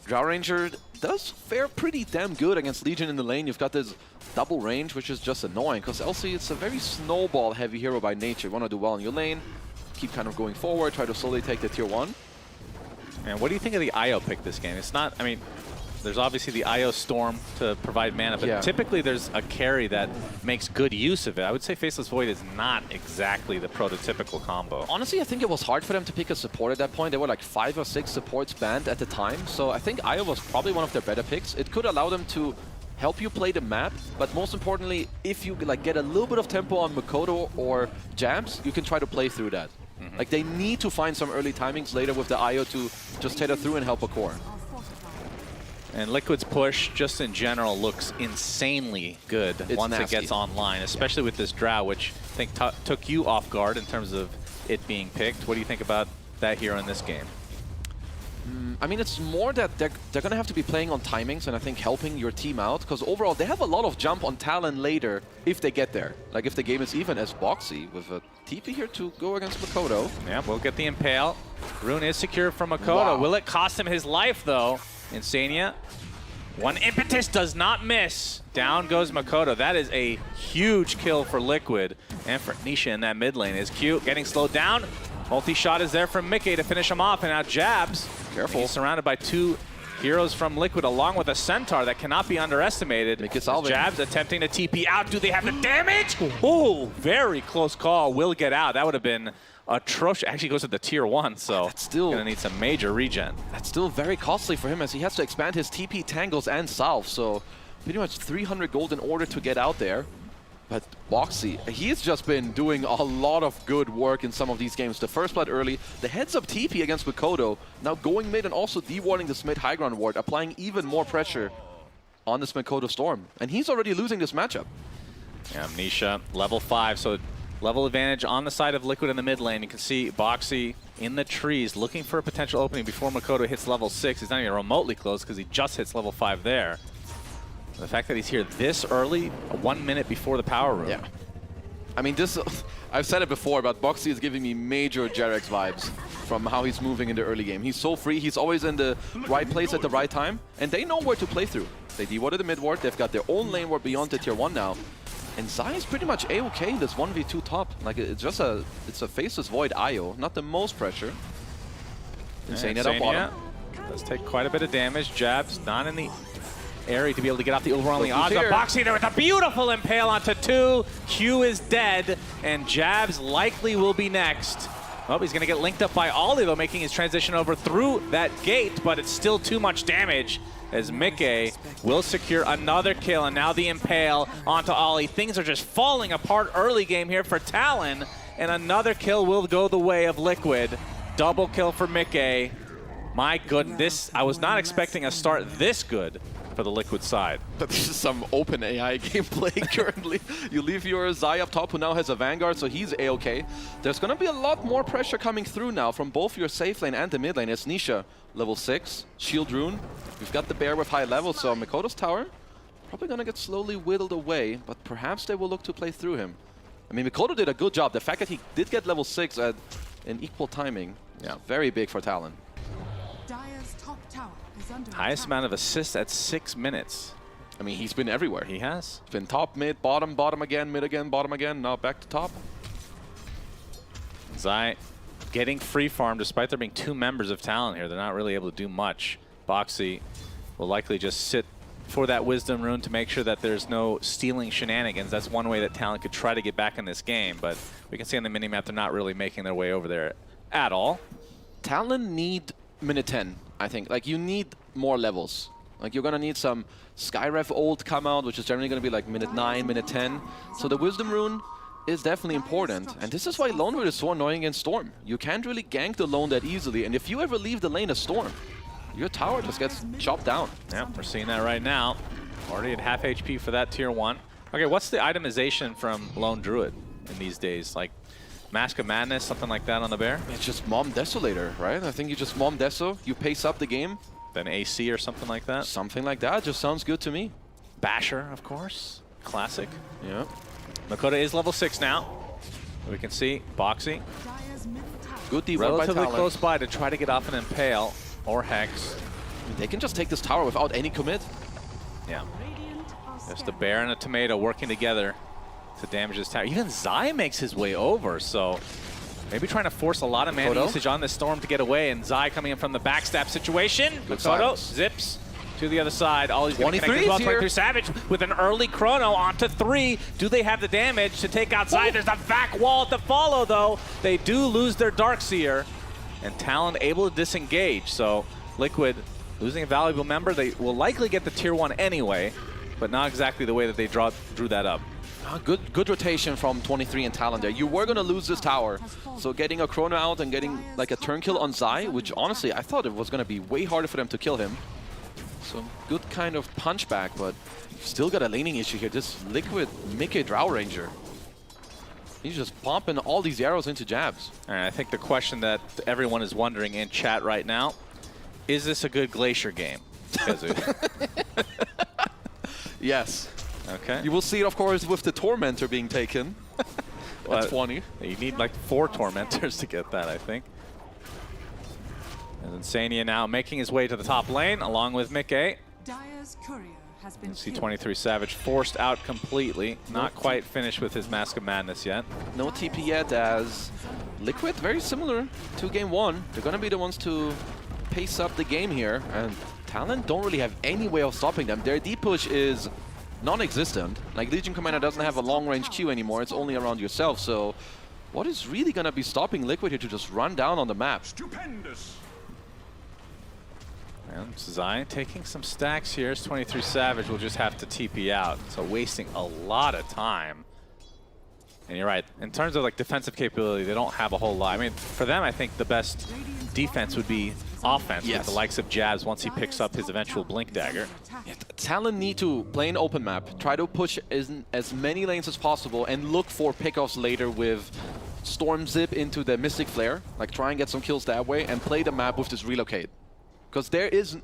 Drow Ranger does fare pretty damn good against Legion in the lane. You've got this double range, which is just annoying, because LC, it's a very snowball-heavy hero by nature. You want to do well in your lane, keep kind of going forward, try to slowly take the tier 1. And what do you think of the IO pick this game? It's not, I mean, there's obviously the IO Storm to provide mana, but typically there's a carry that makes good use of it. I would say Faceless Void is not exactly the prototypical combo. Honestly, I think it was hard for them to pick a support at that point. There were like 5 or 6 supports banned at the time, so I think IO was probably one of their better picks. It could allow them to help you play the map, but most importantly, if you like get a little bit of tempo on Mikoto or Jabz, you can try to play through that. Like, they need to find some early timings later with the IO to just tether through and help a core. And Liquid's push, just in general, looks insanely good once it gets online, especially with this Drow, which I think took you off guard in terms of it being picked. What do you think about that hero in this game? I mean, it's more that they're going to have to be playing on timings and I think helping your team out, because overall they have a lot of jump on Talon later if they get there. Like, if the game is even, as Boxi with a TP here to go against Mikoto. Yeah, we'll get the Impale. Rune is secure from Mikoto. Wow. Will it cost him his life, though? iNSaNiA. One impetus does not miss. Down goes Mikoto. That is a huge kill for Liquid. And for Nisha in that mid lane is cute. Getting slowed down. Multi-shot is there from miCKe to finish him off. And now Jabz. Careful. He's surrounded by 2 heroes from Liquid, along with a Centaur that cannot be underestimated. Jabz attempting to TP out. Do they have the damage? Oh, very close call. Will get out. That would have been atrocious. Actually goes to the tier 1, so that's still gonna need some major regen. That's still very costly for him, as he has to expand his TP tangles and salve. So pretty much 300 gold in order to get out there. But Boxi, he's just been doing a lot of good work in some of these games. The first blood early, the heads-up TP against Mikoto, now going mid and also dewarding this mid high ground ward, applying even more pressure on this Mikoto Storm. And he's already losing this matchup. Yeah, Nisha, level 5, so level advantage on the side of Liquid in the mid lane. You can see Boxi in the trees looking for a potential opening before Mikoto hits level 6. He's not even remotely close because he just hits level 5 there. The fact that he's here this early, 1 minute before the power room. Yeah. I mean, this, I've said it before, but Boxi is giving me major Jarex vibes from how he's moving in the early game. He's so free, he's always in the right place at the right time, and they know where to play through. They dewarded the mid ward, they've got their own lane ward beyond the tier 1 now. And Zai is pretty much A-okay in this 1v2 top. Like, it's just a Faceless Void IO, not the most pressure. iNSaNiA down bottom. Does take quite a bit of damage. Jabz not in the area to be able to get out the overwhelming odds. But Boxi there with a beautiful impale onto 2. Q is dead, and Jabz likely will be next. Oh, he's going to get linked up by Ollie, though, making his transition over through that gate, but it's still too much damage as miCKe will secure another kill, and now the impale onto Ollie. Things are just falling apart early game here for Talon, and another kill will go the way of Liquid. Double kill for miCKe. My goodness, I was not expecting a start this good for the Liquid side. But this is some open AI gameplay currently. You leave your Zai up top, who now has a Vanguard, so he's A-okay. There's going to be a lot more pressure coming through now from both your safe lane and the mid lane. It's Nisha, level 6, Shield Rune. We've got the Bear with high level, so Mikoto's tower probably going to get slowly whittled away, but perhaps they will look to play through him. I mean, Mikoto did a good job. The fact that he did get level 6 at an equal timing is very big for Talon. Highest amount of assists at 6 minutes. I mean, he's been everywhere. He has. He's been top, mid, bottom, bottom again, mid again, bottom again, now back to top. Zai getting free farm despite there being 2 members of Talon here. They're not really able to do much. Boxi will likely just sit for that Wisdom Rune to make sure that there's no stealing shenanigans. That's one way that Talon could try to get back in this game, but we can see on the minimap they're not really making their way over there at all. Talon need minute 10, I think. Like, you need more levels. Like, you're gonna need some Skyref ult come out, which is generally gonna be like minute 9, minute 10. So the Wisdom Rune is definitely important. And this is why Lone Druid is so annoying in Storm. You can't really gank the Lone that easily. And if you ever leave the lane of Storm, your tower just gets chopped down. Yeah, we're seeing that right now. Already at half HP for that tier 1. Okay, what's the itemization from Lone Druid in these days? Like Mask of Madness, something like that on the Bear? It's just Mom Desolator, right? I think you just Mom Deso, you pace up the game. Then AC or something like that? Something like that, just sounds good to me. Basher, of course. Classic. Yeah. Mikoto is level 6 now. We can see Boxi Good D1 by relatively Talon. close by to try to get off an Impale or Hex. They can just take this tower without any commit. Yeah. Just a bear and a tomato working together to damage this tower. Even Zai makes his way over, so maybe trying to force a lot of mana usage on this Storm to get away, and Zai coming in from the backstab situation. Mikoto zips to the other side. All he's going to connect as well. 23 Savage with an early chrono onto 3. Do they have the damage to take out Zai? There's a back wall to follow, though. They do lose their Darkseer, and Talon able to disengage. So Liquid losing a valuable member. They will likely get the tier 1 anyway, but not exactly the way that they drew that up. Good rotation from 23 and Talon there. You were going to lose this tower, so getting a chrono out and getting like a turn kill on Zai, which honestly I thought it was going to be way harder for them to kill him. So good kind of punchback, but still got a laning issue here. This Liquid miCKe Drow Ranger, he's just pumping all these arrows into Jabz. All right, I think the question that everyone is wondering in chat right now, is this a good Glacier game? Yes. Okay. You will see it, of course, with the Tormentor being taken. That's funny. You need like 4 Tormentors to get that, I think. And iNSaNiA now making his way to the top lane, along with miCKe. You see 23 Savage forced out completely. Not quite finished with his Mask of Madness yet. No TP yet, as Liquid, very similar to game 1. They're going to be the ones to pace up the game here. And Talon don't really have any way of stopping them. Their deep push is non-existent. Like, Legion Commander doesn't have a long-range Q anymore. It's only around yourself. So what is really going to be stopping Liquid here to just run down on the map? Stupendous. And Zai taking some stacks here. 23 Savage will just have to TP out, so wasting a lot of time. And you're right, in terms of like defensive capability, they don't have a whole lot. I mean, for them, I think the best defense would be offense with the likes of Jabz once he picks up his eventual Blink Dagger. Yeah, Talon need to play an open map, try to push as many lanes as possible, and look for pickoffs later with Storm Zip into the Mystic Flare, like try and get some kills that way, and play the map with this relocate. Because there is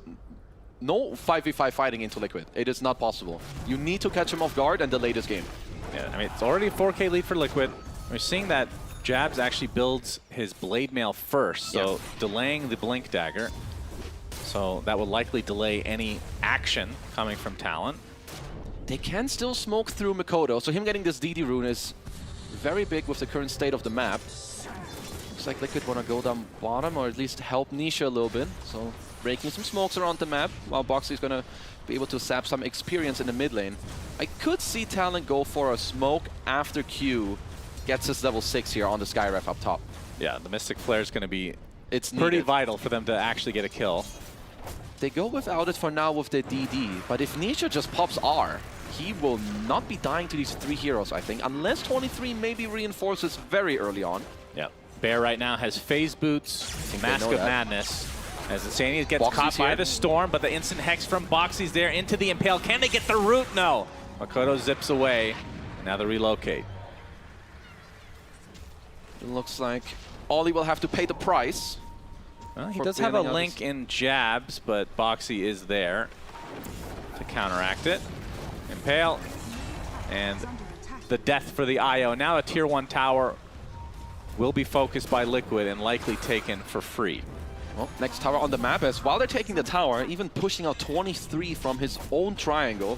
no 5v5 fighting into Liquid. It is not possible. You need to catch him off guard and delay this game. Yeah, I mean, it's already a 4K lead for Liquid. We're seeing that Jabz actually builds his Blade Mail first, so delaying the Blink Dagger. So that will likely delay any action coming from Talon. They can still smoke through Mikoto, so him getting this DD rune is very big with the current state of the map. Looks like Liquid want to go down bottom, or at least help Nisha a little bit. So breaking some smokes around the map, while Boxi is going to be able to sap some experience in the mid lane. I could see Talon go for a smoke after Q gets his level 6 here on the Skyref up top. Yeah, the Mystic Flare is going to be pretty needed. vital for them to actually get a kill. They go without it for now with the DD, but if Nisha just pops R, he will not be dying to these 3 heroes, I think, unless 23 maybe reinforces very early on. Yeah, Bear right now has Phase Boots, Mask of Madness. As iNSaNiA gets caught by the Storm, but the instant Hex from Boxi's there into the Impale. Can they get the root? No. Mikoto zips away. Now the relocate. It looks like Ollie will have to pay the price. Well, he does have a link in Jabz, but Boxi is there to counteract it. Impale. And the death for the IO. Now a tier 1 tower will be focused by Liquid and likely taken for free. Well, next tower on the map, as while they're taking the tower, even pushing out 23 from his own triangle.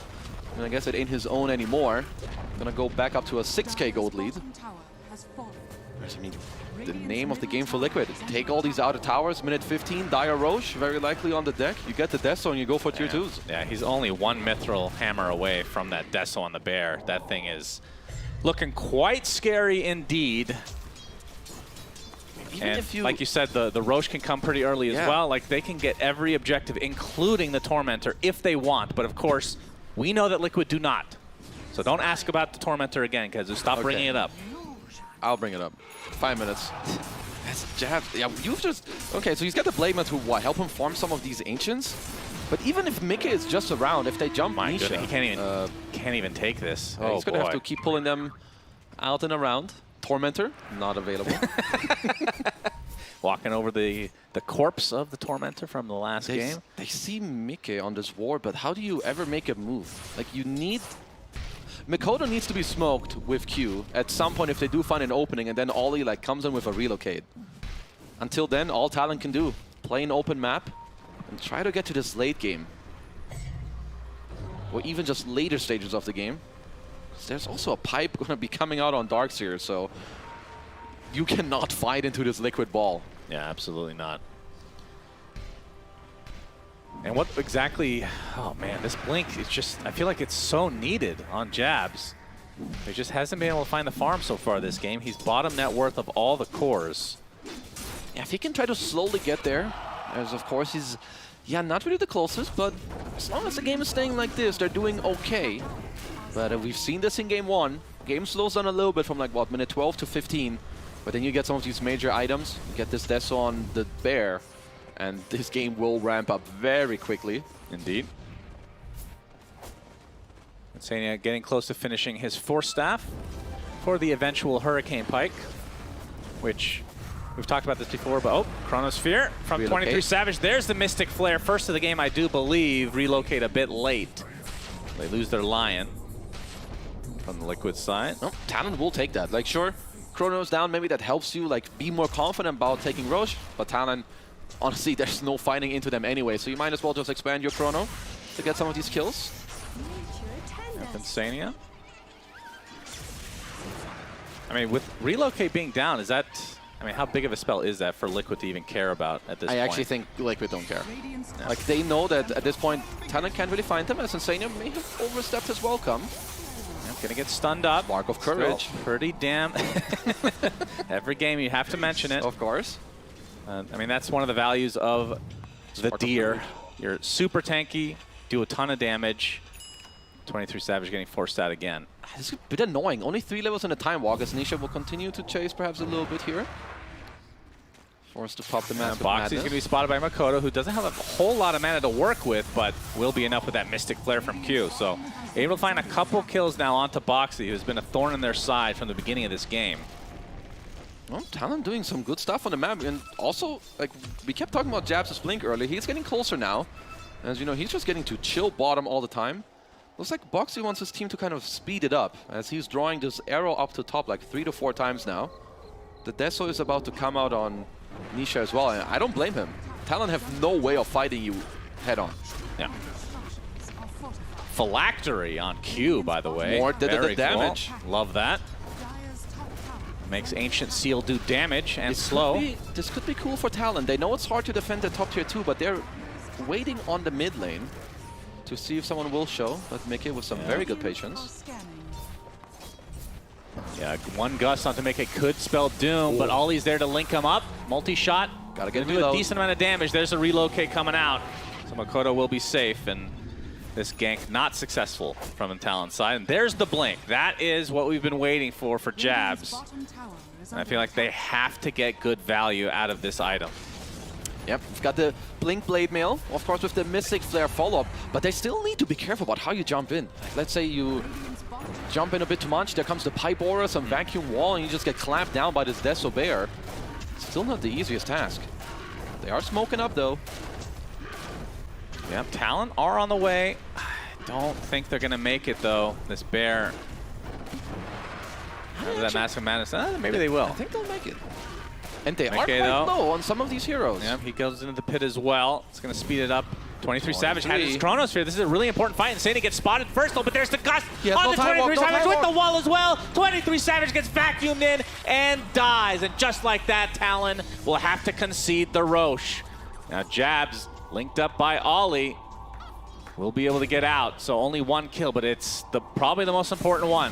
And I guess it ain't his own anymore. Gonna go back up to a 6k gold lead. I mean, the name of the game for Liquid. Take all these outer towers, minute 15, Dire Roche, very likely on the deck. You get the Deso and you go for tier 2s. Yeah, he's only 1 Mithril Hammer away from that Deso on the Bear. That thing is looking quite scary indeed. And like you said, the Roche can come pretty early as well. Like, they can get every objective, including the Tormentor, if they want. But of course, we know that Liquid do not. So don't ask about the Tormentor again, because stop bringing it up. I'll bring it up. 5 minutes. That's Jabz. Yeah, you've just... Okay, so he's got the Blade Man to what? Help him farm some of these Ancients? But even if miCKe is just around, if they jump Nisha... He can't even take this. Yeah, he's going to have to keep pulling them out and around. Tormentor, not available. Walking over the corpse of the Tormentor from the last game. They see miCKe on this ward, but how do you ever make a move? Like, you need... Mikoto needs to be smoked with Q at some point if they do find an opening, and then Ollie like comes in with a relocate. Until then, all Talon can do, play an open map and try to get to this late game. Or even just later stages of the game. There's also a pipe going to be coming out on Darkseer, so you cannot fight into this liquid ball. Yeah, absolutely not. And what exactly, oh man, this blink, it's just, I feel like it's so needed on Jabz. He just hasn't been able to find the farm so far this game. He's bottom net worth of all the cores. Yeah, if he can try to slowly get there, as of course he's, yeah, not really the closest, but as long as the game is staying like this, they're doing okay. But we've seen this in game 1. Game slows down a little bit from like, what, minute 12 to 15. But then you get some of these major items, you get this Deso on the bear, and this game will ramp up very quickly. Indeed. iNSaNiA getting close to finishing his Force Staff for the eventual Hurricane Pike, which we've talked about this before, but Chronosphere from Relocate. 23 Savage. There's the Mystic Flare. First of the game, I do believe, relocate a bit late. They lose their Lion from the Liquid side. Oh, Talon will take that. Like, sure, Chrono's down, maybe that helps you like be more confident about taking Roche, but Talon, honestly, there's no fighting into them anyway, so you might as well just expand your Chrono to get some of these kills. iNSaNiA. I mean, with relocate being down, is that, I mean, how big of a spell is that for Liquid to even care about at this point? I actually think Liquid don't care. Yeah. Like, they know that at this point, Talon can't really find them, as iNSaNiA may have overstepped his welcome. Gonna get stunned up. Mark of courage. Still pretty damn. Every game you have to mention it. Of course. I mean, that's one of the values of the Deer. You're super tanky, do a ton of damage. 23 Savage getting forced out again. This is a bit annoying. Only 3 levels in a time walk, as Nisha will continue to chase perhaps a little bit here. Forced to pop the mask. Boxy's going to be spotted by Mikoto, who doesn't have a whole lot of mana to work with, but will be enough with that Mystic Flare from Q. So able to find a couple kills now onto Boxi, who's been a thorn in their side from the beginning of this game. Well, Talon doing some good stuff on the map, and also, like, we kept talking about Jabz' blink earlier. He's getting closer now. As you know, he's just getting to chill bottom all the time. Looks like Boxi wants his team to kind of speed it up, as he's drawing this arrow up to top like 3 to 4 times now. The Deso is about to come out on Nisha as well, and I don't blame him. Talon have no way of fighting you head on. Yeah. Phylactery on Q, by the way. More the damage. Cool. Love that. Makes Ancient Seal do damage and slow. This could be cool for Talon. They know it's hard to defend the top tier 2, but they're waiting on the mid lane to see if someone will show. But miCKe with some very good patience. Yeah, one gust onto miCKe could spell doom, but Ollie's there to link him up. Multi-shot. Gotta get do a decent amount of damage. There's a relocate coming out. So Mikoto will be safe, and this gank not successful from Talon's side. And there's the blink. That is what we've been waiting for Jabz. And I feel like they have to get good value out of this item. Yep, we've got the Blink Blade Mail, of course with the Mystic Flare follow-up, but they still need to be careful about how you jump in. Let's say you jump in a bit too much, there comes the Pipe Aura, some Vacuum Wall, and you just get clamped down by this Deso Bear. Still not the easiest task. They are smoking up though. Yep, Talon are on the way. I don't think they're gonna make it though. This Bear. That Mask of Madness, maybe they will. I think they'll make it. And they are miCKe, quite low on some of these heroes. Yep, he goes into the pit as well. It's going to speed it up. 23 Savage had his Chronosphere. This is a really important fight. iNSaNiA gets spotted first, though, but there's the gust on the 23 Savage with the wall as well. 23 Savage gets vacuumed in and dies. And just like that, Talon will have to concede the Roche. Now Jabz, linked up by Ollie, will be able to get out. So only one kill, but it's probably the most important one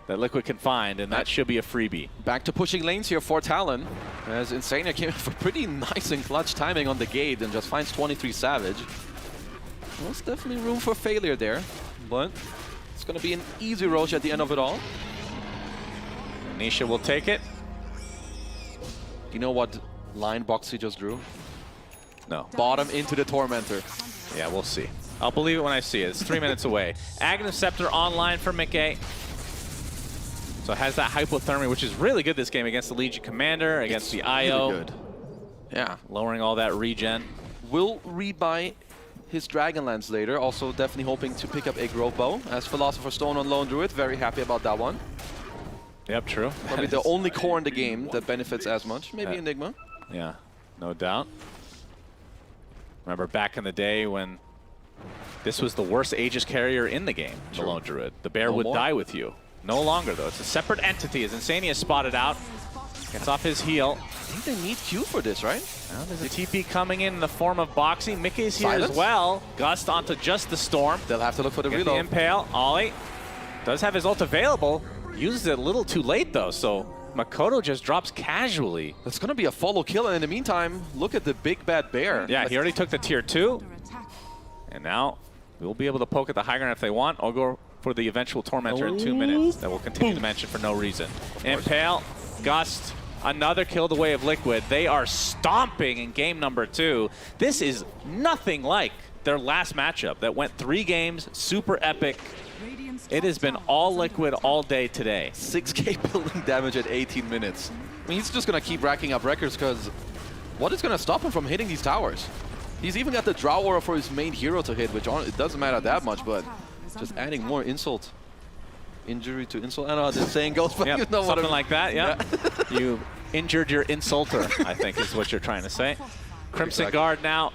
that Liquid can find, and that should be a freebie. Back to pushing lanes here for Talon, as iNSaNiA came for pretty nice and clutch timing on the gate and just finds 23 Savage. There's definitely room for failure there, but it's going to be an easy Roche at the end of it all. Nisha will take it. Do you know what line Boxi just drew? No. Bottom into the Tormentor. Yeah, we'll see. I'll believe it when I see it. It's 3 minutes away. Aghanim Scepter online for miCKe. So it has that hypothermia, which is really good this game against the Legion Commander, against the IO. Really good. Yeah. Lowering all that regen. Will rebuy his Dragonlance later. Also definitely hoping to pick up a Grove Bow as Philosopher's Stone on Lone Druid. Very happy about that one. Yep, true. Probably the only core in the game that benefits as much. Maybe Enigma. Yeah, no doubt. Remember back in the day when this was the worst Aegis carrier in the game, the Lone Druid. The bear would die with you. No longer, though. It's a separate entity as iNSaNiA is spotted out. Gets off his heel. I think they need Q for this, right? Well, there's a TP coming in the form of Boxi. miCKe's here as well. Gust onto just the Storm. They'll have to look for the reload. The Impale. Ollie does have his ult available. Uses it a little too late, though, so Mikoto just drops casually. That's going to be a follow kill, and in the meantime, look at the big bad bear. Yeah, he already took the tier 2. And now we'll be able to poke at the high ground if they want. I'll go for the eventual Tormentor in 2 minutes that will continue to mention for no reason. Impale, Gust, another kill the way of Liquid. They are stomping in game number 2. This is nothing like their last matchup that went 3 games, super epic. It has been all Liquid all day today. 6k building damage at 18 minutes. I mean, he's just going to keep racking up records because what is going to stop him from hitting these towers? He's even got the Drow Aura for his main hero to hit, which it doesn't matter that much, but just adding more insult. Injury to insult. I don't know how this saying goes, but yep, you know what something like that, yeah. You injured your insulter, I think is what you're trying to say. Crimson Guard now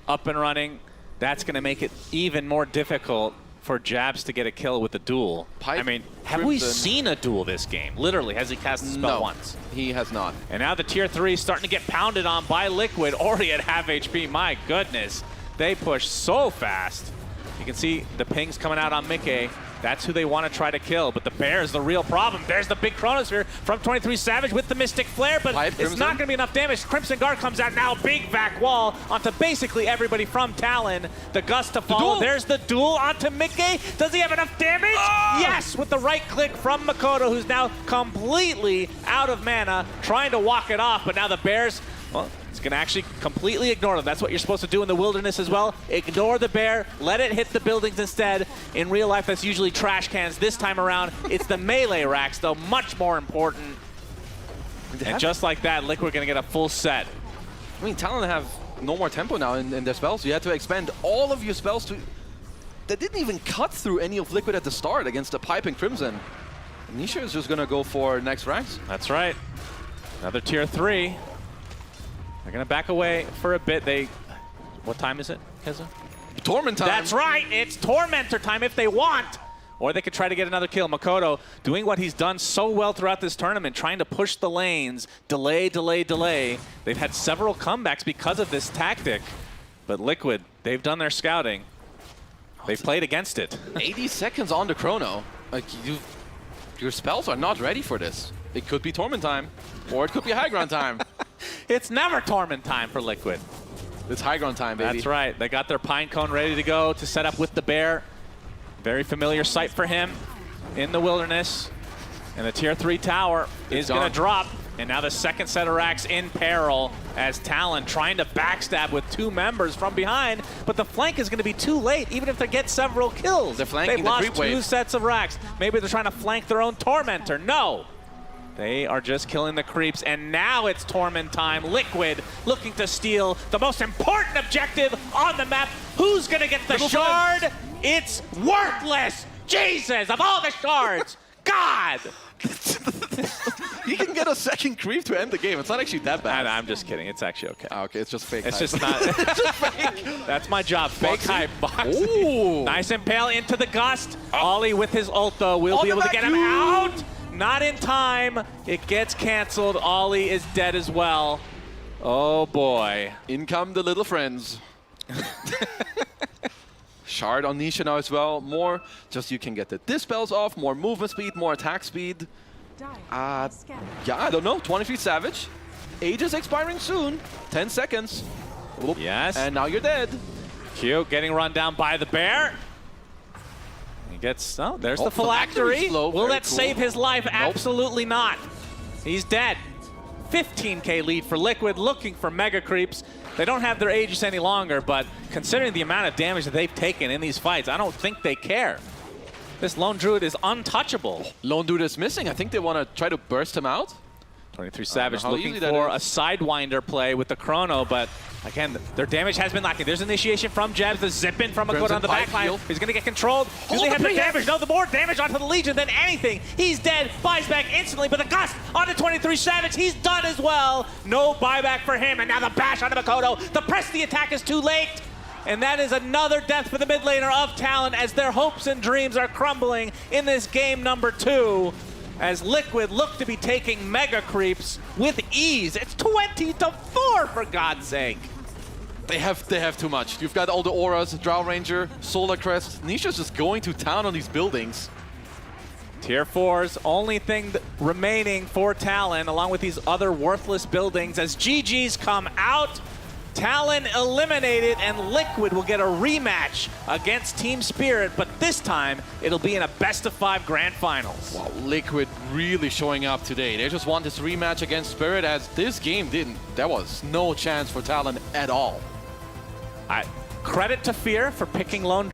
up and running. That's going to make it even more difficult for Jabz to get a kill with the duel. I mean, have we seen a duel this game? Literally, has he cast a spell once? He has not. And now the tier 3 is starting to get pounded on by Liquid, already at half HP. My goodness, they push so fast. You can see the pings coming out on miCKe. That's who they want to try to kill, but the bear is the real problem. There's the big Chronosphere from 23 Savage with the Mystic Flare, but it's not going to be enough damage. Crimson Guard comes out now, big back wall onto basically everybody from Talon. The Gust to follow. There's the duel onto miCKe. Does he have enough damage? Yes, with the right click from Mikoto, who's now completely out of mana, trying to walk it off, but now the bears, well, it's going to actually completely ignore them. That's what you're supposed to do in the wilderness as well. Ignore the bear, let it hit the buildings instead. In real life, that's usually trash cans. This time around, it's the melee racks, though, much more important. And just like that, Liquid going to get a full set. I mean, Talon have no more tempo now in their spells. You had to expend all of your spells to... They didn't even cut through any of Liquid at the start against the Pipe and Crimson. Nisha is just going to go for next ranks. That's right. Another tier 3. They're going to back away for a bit. What time is it, Keza? Torment time. That's right. It's Tormentor time if they want. Or they could try to get another kill. Mikoto doing what he's done so well throughout this tournament, trying to push the lanes, delay, delay, delay. They've had several comebacks because of this tactic. But Liquid, they've done their scouting. They've played against it. 80 seconds on the chrono. Like, your spells are not ready for this. It could be Torment time, or it could be high ground time. It's never Torment time for Liquid. It's high ground time, baby. That's right. They got their Pine Cone ready to go to set up with the bear. Very familiar sight for him in the wilderness. And the tier 3 tower is going to drop. And now the second set of racks in peril as Talon trying to backstab with 2 members from behind. But the flank is going to be too late, even if they get several kills. They're flanking They've the lost creep 2 wave. sets of racks. Maybe they're trying to flank their own Tormentor. No. They are just killing the creeps, and now it's Torment time. Liquid looking to steal the most important objective on the map. Who's gonna get the shard? It's worthless! Jesus, of all the shards! God! You can get a second creep to end the game. It's not actually that bad. I'm just kidding. It's actually okay. Oh, okay, it's just fake It's hype. just not. It's just fake. That's my job. Fake hype. Boxi. Ooh. Nice Impale into the Gust. Ollie with his ult, though, will be able to get him out. Not in time. It gets canceled. Ollie is dead as well. Oh, boy. In come the little friends. Shard on Nisha now as well. More, just you can get the dispels off, more movement speed, more attack speed. Yeah, I don't know. 23 Savage. Aegis expiring soon. 10 seconds. Oop. Yes. And now you're dead. Q getting run down by the bear. He gets, oh, there's the phylactery. phylactery. Slow, Will very that cool. save his life? Nope. Absolutely not. He's dead. 15k lead for Liquid, looking for mega creeps. They don't have their Aegis any longer, but considering the amount of damage that they've taken in these fights, I don't think they care. This Lone Druid is untouchable. Lone Druid is missing. I think they want to try to burst him out. 23 Savage how looking easy that for a is. Sidewinder play with the Chrono, but again, their damage has been lacking. There's initiation from Jabz, the zip-in from Mikoto on the back line. He's going to get controlled. Do they have the damage? No, the more damage onto the Legion than anything. He's dead, buys back instantly, but the Gust onto 23 Savage, he's done as well. No buyback for him, and now the bash onto Mikoto. The press the attack is too late. And that is another death for the mid laner of Talon as their hopes and dreams are crumbling in this game number 2. As Liquid look to be taking mega creeps with ease. It's 20-4 for God's sake. They have too much. You've got all the auras, Drow Ranger, Solar Crest. Nisha's just going to town on these buildings. Tier 4's only thing remaining for Talon, along with these other worthless buildings, as GG's come out. Talon eliminated, and Liquid will get a rematch against Team Spirit, but this time it'll be in a best-of-5 grand finals. Wow, Liquid really showing up today. They just want this rematch against Spirit, as this game there was no chance for Talon at all. Credit to Fear for picking Lone